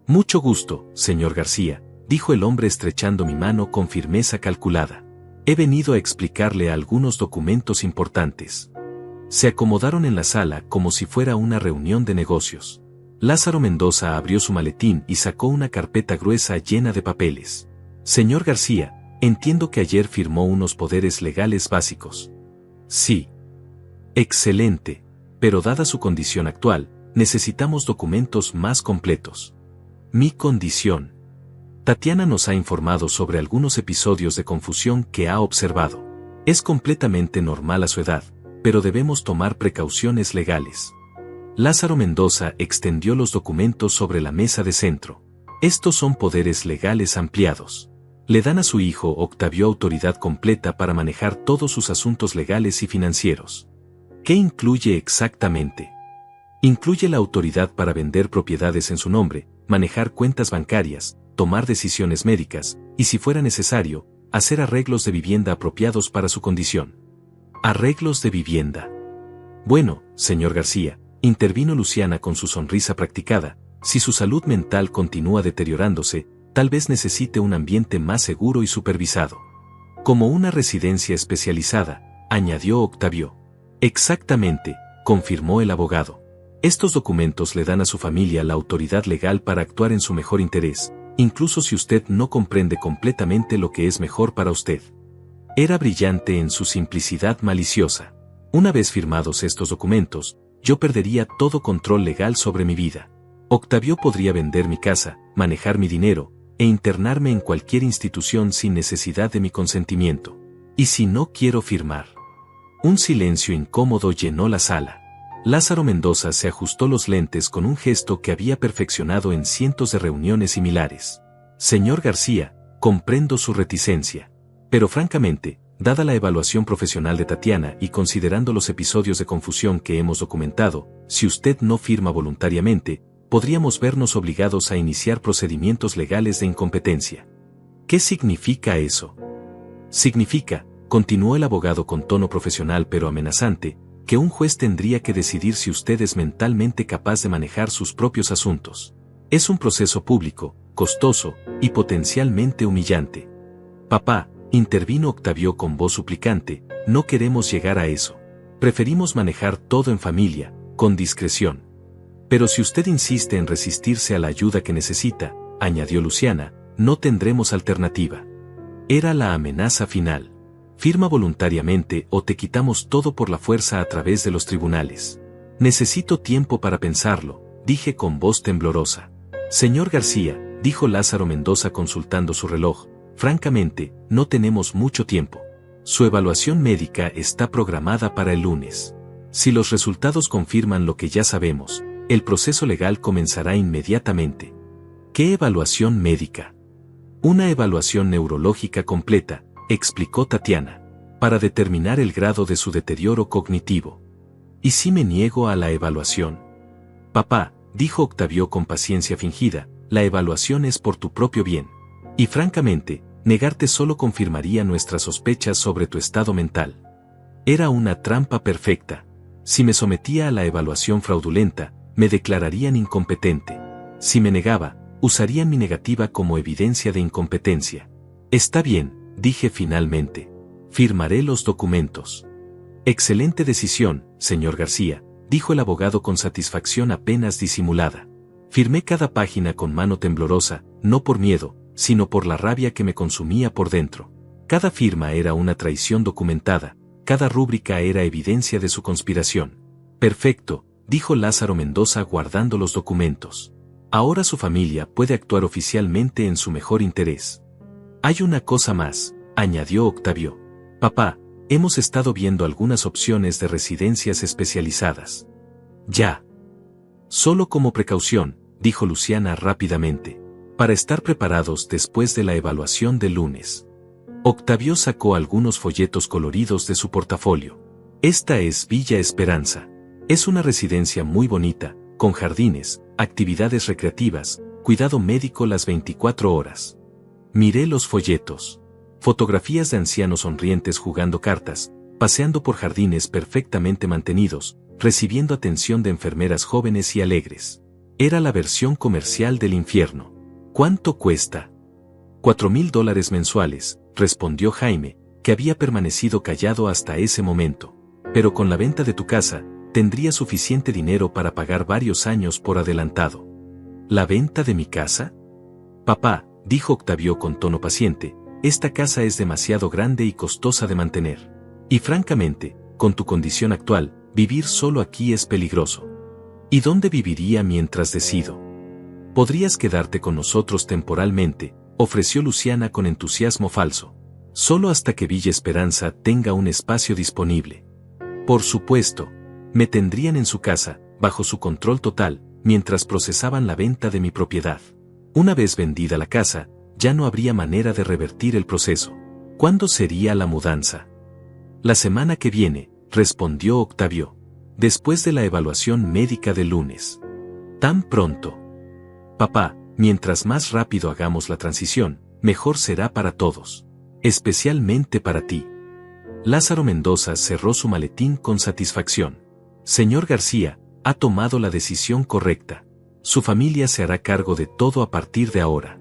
Mucho gusto, señor García, dijo el hombre estrechando mi mano con firmeza calculada. He venido a explicarle algunos documentos importantes. Se acomodaron en la sala como si fuera una reunión de negocios. Lázaro Mendoza abrió su maletín y sacó una carpeta gruesa llena de papeles. Señor García, entiendo que ayer firmó unos poderes legales básicos. Sí. Excelente, pero dada su condición actual, necesitamos documentos más completos. Mi condición. Tatiana nos ha informado sobre algunos episodios de confusión que ha observado. Es completamente normal a su edad, pero debemos tomar precauciones legales. Lázaro Mendoza extendió los documentos sobre la mesa de centro. Estos son poderes legales ampliados. Le dan a su hijo Octavio autoridad completa para manejar todos sus asuntos legales y financieros. ¿Qué incluye exactamente? Incluye la autoridad para vender propiedades en su nombre, manejar cuentas bancarias, tomar decisiones médicas, y si fuera necesario, hacer arreglos de vivienda apropiados para su condición. Arreglos de vivienda. Bueno, señor García, intervino Luciana con su sonrisa practicada, si su salud mental continúa deteriorándose, tal vez necesite un ambiente más seguro y supervisado. Como una residencia especializada, añadió Octavio. Exactamente, confirmó el abogado. Estos documentos le dan a su familia la autoridad legal para actuar en su mejor interés, incluso si usted no comprende completamente lo que es mejor para usted. Era brillante en su simplicidad maliciosa. Una vez firmados estos documentos, yo perdería todo control legal sobre mi vida. Octavio podría vender mi casa, manejar mi dinero, e internarme en cualquier institución sin necesidad de mi consentimiento. ¿Y si no quiero firmar? Un silencio incómodo llenó la sala. Lázaro Mendoza se ajustó los lentes con un gesto que había perfeccionado en cientos de reuniones similares. Señor García, comprendo su reticencia. Pero francamente, dada la evaluación profesional de Tatiana y considerando los episodios de confusión que hemos documentado, si usted no firma voluntariamente, podríamos vernos obligados a iniciar procedimientos legales de incompetencia. ¿Qué significa eso? Significa, continuó el abogado con tono profesional pero amenazante, que un juez tendría que decidir si usted es mentalmente capaz de manejar sus propios asuntos. Es un proceso público, costoso y potencialmente humillante. Papá, intervino Octavio con voz suplicante, no queremos llegar a eso. Preferimos manejar todo en familia, con discreción. Pero si usted insiste en resistirse a la ayuda que necesita, añadió Luciana, no tendremos alternativa. Era la amenaza final. Firma voluntariamente o te quitamos todo por la fuerza a través de los tribunales. Necesito tiempo para pensarlo, dije con voz temblorosa. Señor García, dijo Lázaro Mendoza consultando su reloj, francamente, no tenemos mucho tiempo. Su evaluación médica está programada para el lunes. Si los resultados confirman lo que ya sabemos, el proceso legal comenzará inmediatamente. ¿Qué evaluación médica? Una evaluación neurológica completa, explicó Tatiana, para determinar el grado de su deterioro cognitivo. ¿Y si me niego a la evaluación? Papá, dijo Octavio con paciencia fingida, la evaluación es por tu propio bien. Y francamente, negarte solo confirmaría nuestras sospechas sobre tu estado mental. Era una trampa perfecta. Si me sometía a la evaluación fraudulenta, me declararían incompetente. Si me negaba, usarían mi negativa como evidencia de incompetencia. Está bien, dije finalmente. Firmaré los documentos. Excelente decisión, señor García, dijo el abogado con satisfacción apenas disimulada. Firmé cada página con mano temblorosa, no por miedo, sino por la rabia que me consumía por dentro. Cada firma era una traición documentada, cada rúbrica era evidencia de su conspiración. Perfecto, dijo Lázaro Mendoza guardando los documentos. Ahora su familia puede actuar oficialmente en su mejor interés. Hay una cosa más, añadió Octavio. Papá, hemos estado viendo algunas opciones de residencias especializadas. Ya. Solo como precaución, dijo Luciana rápidamente, para estar preparados después de la evaluación del lunes. Octavio sacó algunos folletos coloridos de su portafolio. Esta es Villa Esperanza. Es una residencia muy bonita, con jardines, actividades recreativas, cuidado médico las 24 horas. Miré los folletos. Fotografías de ancianos sonrientes jugando cartas, paseando por jardines perfectamente mantenidos, recibiendo atención de enfermeras jóvenes y alegres. Era la versión comercial del infierno. ¿Cuánto cuesta? $4,000 mensuales, respondió Jaime, que había permanecido callado hasta ese momento. Pero con la venta de tu casa, tendría suficiente dinero para pagar varios años por adelantado. ¿La venta de mi casa? Papá, dijo Octavio con tono paciente, esta casa es demasiado grande y costosa de mantener. Y francamente, con tu condición actual, vivir solo aquí es peligroso. ¿Y dónde viviría mientras decido? Podrías quedarte con nosotros temporalmente, ofreció Luciana con entusiasmo falso. Solo hasta que Villa Esperanza tenga un espacio disponible. Por supuesto, me tendrían en su casa, bajo su control total, mientras procesaban la venta de mi propiedad. Una vez vendida la casa, ya no habría manera de revertir el proceso. ¿Cuándo sería la mudanza? La semana que viene, respondió Octavio. Después de la evaluación médica del lunes. ¿Tan pronto? Papá, mientras más rápido hagamos la transición, mejor será para todos. Especialmente para ti. Lázaro Mendoza cerró su maletín con satisfacción. Señor García, ha tomado la decisión correcta. Su familia se hará cargo de todo a partir de ahora.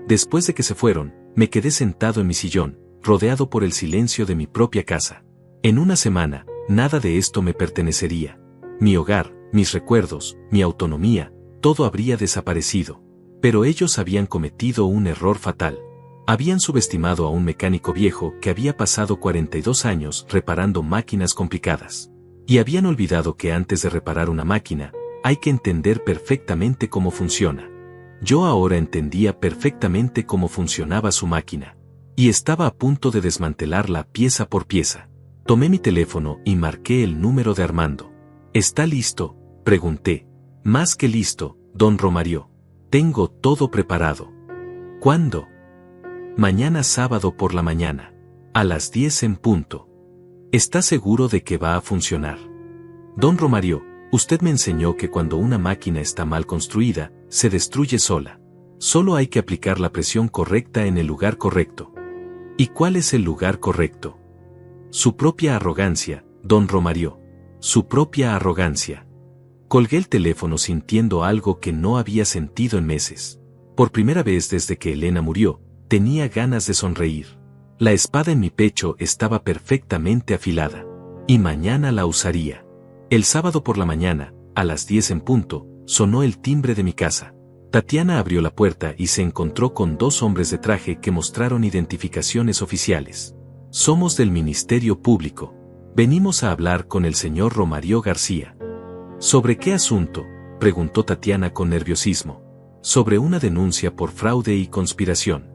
Después de que se fueron, me quedé sentado en mi sillón, rodeado por el silencio de mi propia casa. En una semana, nada de esto me pertenecería. Mi hogar, mis recuerdos, mi autonomía, todo habría desaparecido. Pero ellos habían cometido un error fatal. Habían subestimado a un mecánico viejo que había pasado 42 años reparando máquinas complicadas. Y habían olvidado que antes de reparar una máquina, hay que entender perfectamente cómo funciona. Yo ahora entendía perfectamente cómo funcionaba su máquina. Y estaba a punto de desmantelarla pieza por pieza. Tomé mi teléfono y marqué el número de Armando. ¿Está listo?, pregunté. Más que listo, don Romario. Tengo todo preparado. ¿Cuándo? Mañana sábado por la mañana. A las 10 en punto. ¿Está seguro de que va a funcionar? Don Romario, usted me enseñó que cuando una máquina está mal construida, se destruye sola. Solo hay que aplicar la presión correcta en el lugar correcto. ¿Y cuál es el lugar correcto? Su propia arrogancia, don Romario. Su propia arrogancia. Colgué el teléfono sintiendo algo que no había sentido en meses. Por primera vez desde que Elena murió, tenía ganas de sonreír. La espada en mi pecho estaba perfectamente afilada. Y mañana la usaría. El sábado por la mañana, a las 10 en punto, sonó el timbre de mi casa. Tatiana abrió la puerta y se encontró con dos hombres de traje que mostraron identificaciones oficiales. Somos del Ministerio Público. Venimos a hablar con el señor Romario García. ¿Sobre qué asunto?, preguntó Tatiana con nerviosismo. Sobre una denuncia por fraude y conspiración.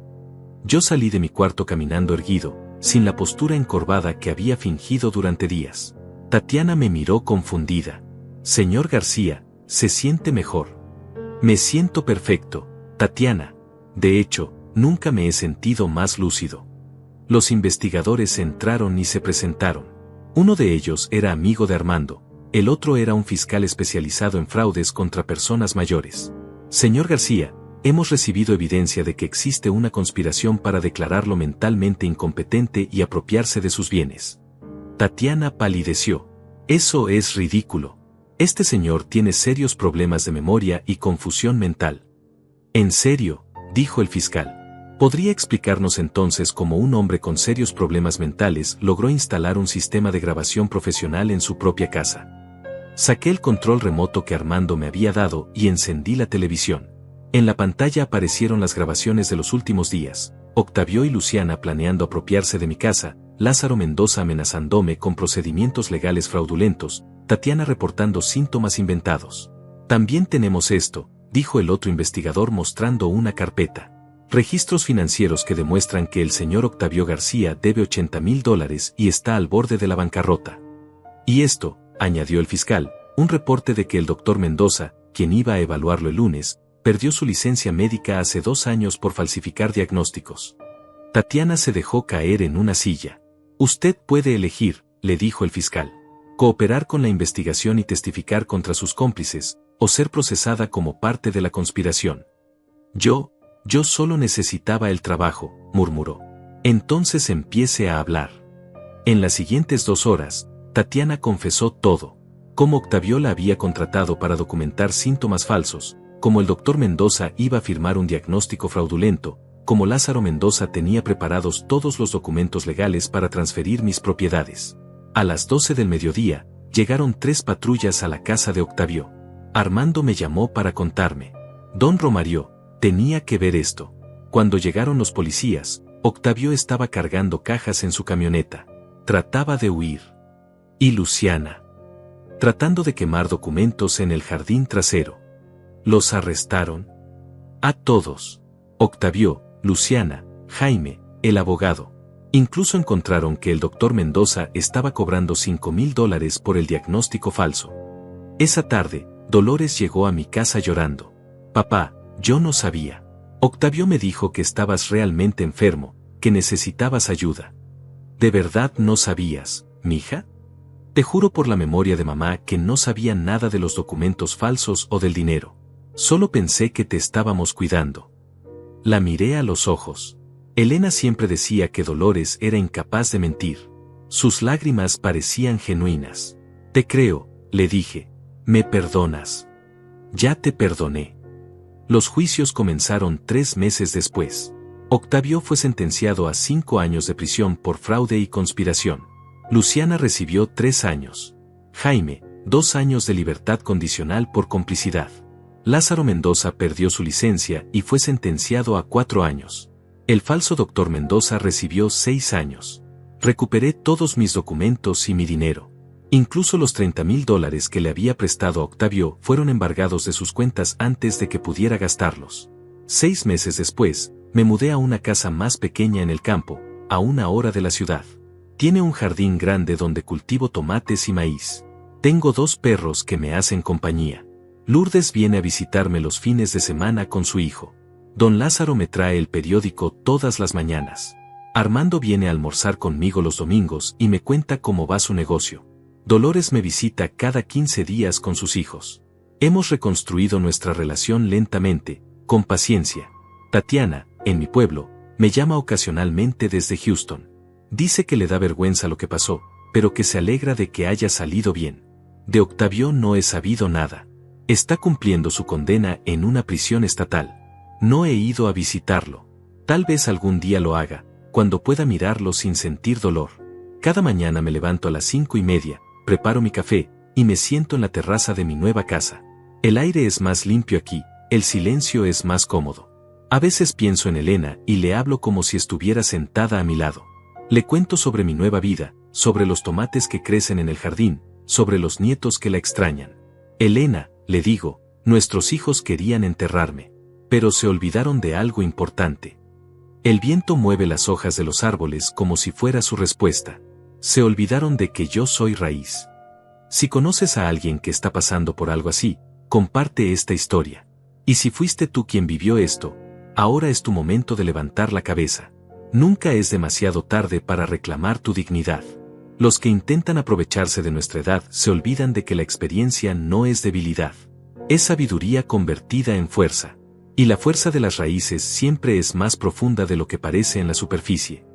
Yo salí de mi cuarto caminando erguido, sin la postura encorvada que había fingido durante días. Tatiana me miró confundida. Señor García, ¿se siente mejor? Me siento perfecto, Tatiana. De hecho, nunca me he sentido más lúcido. Los investigadores entraron y se presentaron. Uno de ellos era amigo de Armando. El otro era un fiscal especializado en fraudes contra personas mayores. Señor García, hemos recibido evidencia de que existe una conspiración para declararlo mentalmente incompetente y apropiarse de sus bienes. Tatiana palideció. Eso es ridículo. Este señor tiene serios problemas de memoria y confusión mental. ¿En serio?, dijo el fiscal. ¿Podría explicarnos entonces cómo un hombre con serios problemas mentales logró instalar un sistema de grabación profesional en su propia casa? Saqué el control remoto que Armando me había dado y encendí la televisión. En la pantalla aparecieron las grabaciones de los últimos días. Octavio y Luciana planeando apropiarse de mi casa, Lázaro Mendoza amenazándome con procedimientos legales fraudulentos, Tatiana reportando síntomas inventados. También tenemos esto, dijo el otro investigador mostrando una carpeta. Registros financieros que demuestran que el señor Octavio García debe $80,000 y está al borde de la bancarrota. Y esto, añadió el fiscal, un reporte de que el doctor Mendoza, quien iba a evaluarlo el lunes, perdió su licencia médica hace 2 años por falsificar diagnósticos. Tatiana se dejó caer en una silla. Usted puede elegir, le dijo el fiscal, cooperar con la investigación y testificar contra sus cómplices, o ser procesada como parte de la conspiración. Yo solo necesitaba el trabajo, murmuró. Entonces empiece a hablar. En las siguientes 2 horas, Tatiana confesó todo. Cómo Octavio la había contratado para documentar síntomas falsos, cómo el doctor Mendoza iba a firmar un diagnóstico fraudulento, cómo Lázaro Mendoza tenía preparados todos los documentos legales para transferir mis propiedades. A las 12 del mediodía, llegaron 3 patrullas a la casa de Octavio. Armando me llamó para contarme. Don Romario, tenía que ver esto. Cuando llegaron los policías, Octavio estaba cargando cajas en su camioneta. Trataba de huir. Y Luciana, tratando de quemar documentos en el jardín trasero. ¿Los arrestaron? A todos. Octavio, Luciana, Jaime, el abogado. Incluso encontraron que el doctor Mendoza estaba cobrando $5,000 por el diagnóstico falso. Esa tarde, Dolores llegó a mi casa llorando. Papá, yo no sabía. Octavio me dijo que estabas realmente enfermo, que necesitabas ayuda. ¿De verdad no sabías, mija? Te juro por la memoria de mamá que no sabía nada de los documentos falsos o del dinero. Solo pensé que te estábamos cuidando. La miré a los ojos. Elena siempre decía que Dolores era incapaz de mentir. Sus lágrimas parecían genuinas. Te creo, le dije. ¿Me perdonas? Ya te perdoné. Los juicios comenzaron 3 meses después. Octavio fue sentenciado a 5 años de prisión por fraude y conspiración. Luciana recibió 3 años. Jaime, 2 años de libertad condicional por complicidad. Lázaro Mendoza perdió su licencia y fue sentenciado a 4 años. El falso doctor Mendoza recibió 6 años. Recuperé todos mis documentos y mi dinero. Incluso los $30,000 que le había prestado a Octavio fueron embargados de sus cuentas antes de que pudiera gastarlos. 6 meses después, me mudé a una casa más pequeña en el campo, a 1 hora de la ciudad. Tiene un jardín grande donde cultivo tomates y maíz. Tengo 2 perros que me hacen compañía. Lourdes viene a visitarme los fines de semana con su hijo. Don Lázaro me trae el periódico todas las mañanas. Armando viene a almorzar conmigo los domingos y me cuenta cómo va su negocio. Dolores me visita cada 15 días con sus hijos. Hemos reconstruido nuestra relación lentamente, con paciencia. Tatiana, en mi pueblo, me llama ocasionalmente desde Houston. Dice que le da vergüenza lo que pasó, pero que se alegra de que haya salido bien. De Octavio no he sabido nada. Está cumpliendo su condena en una prisión estatal. No he ido a visitarlo. Tal vez algún día lo haga, cuando pueda mirarlo sin sentir dolor. Cada mañana me levanto a las 5:30, preparo mi café, y me siento en la terraza de mi nueva casa. El aire es más limpio aquí, el silencio es más cómodo. A veces pienso en Elena y le hablo como si estuviera sentada a mi lado. Le cuento sobre mi nueva vida, sobre los tomates que crecen en el jardín, sobre los nietos que la extrañan. Elena, le digo, nuestros hijos querían enterrarme, pero se olvidaron de algo importante. El viento mueve las hojas de los árboles como si fuera su respuesta. Se olvidaron de que yo soy raíz. Si conoces a alguien que está pasando por algo así, comparte esta historia. Y si fuiste tú quien vivió esto, ahora es tu momento de levantar la cabeza. Nunca es demasiado tarde para reclamar tu dignidad. Los que intentan aprovecharse de nuestra edad se olvidan de que la experiencia no es debilidad. Es sabiduría convertida en fuerza. Y la fuerza de las raíces siempre es más profunda de lo que parece en la superficie.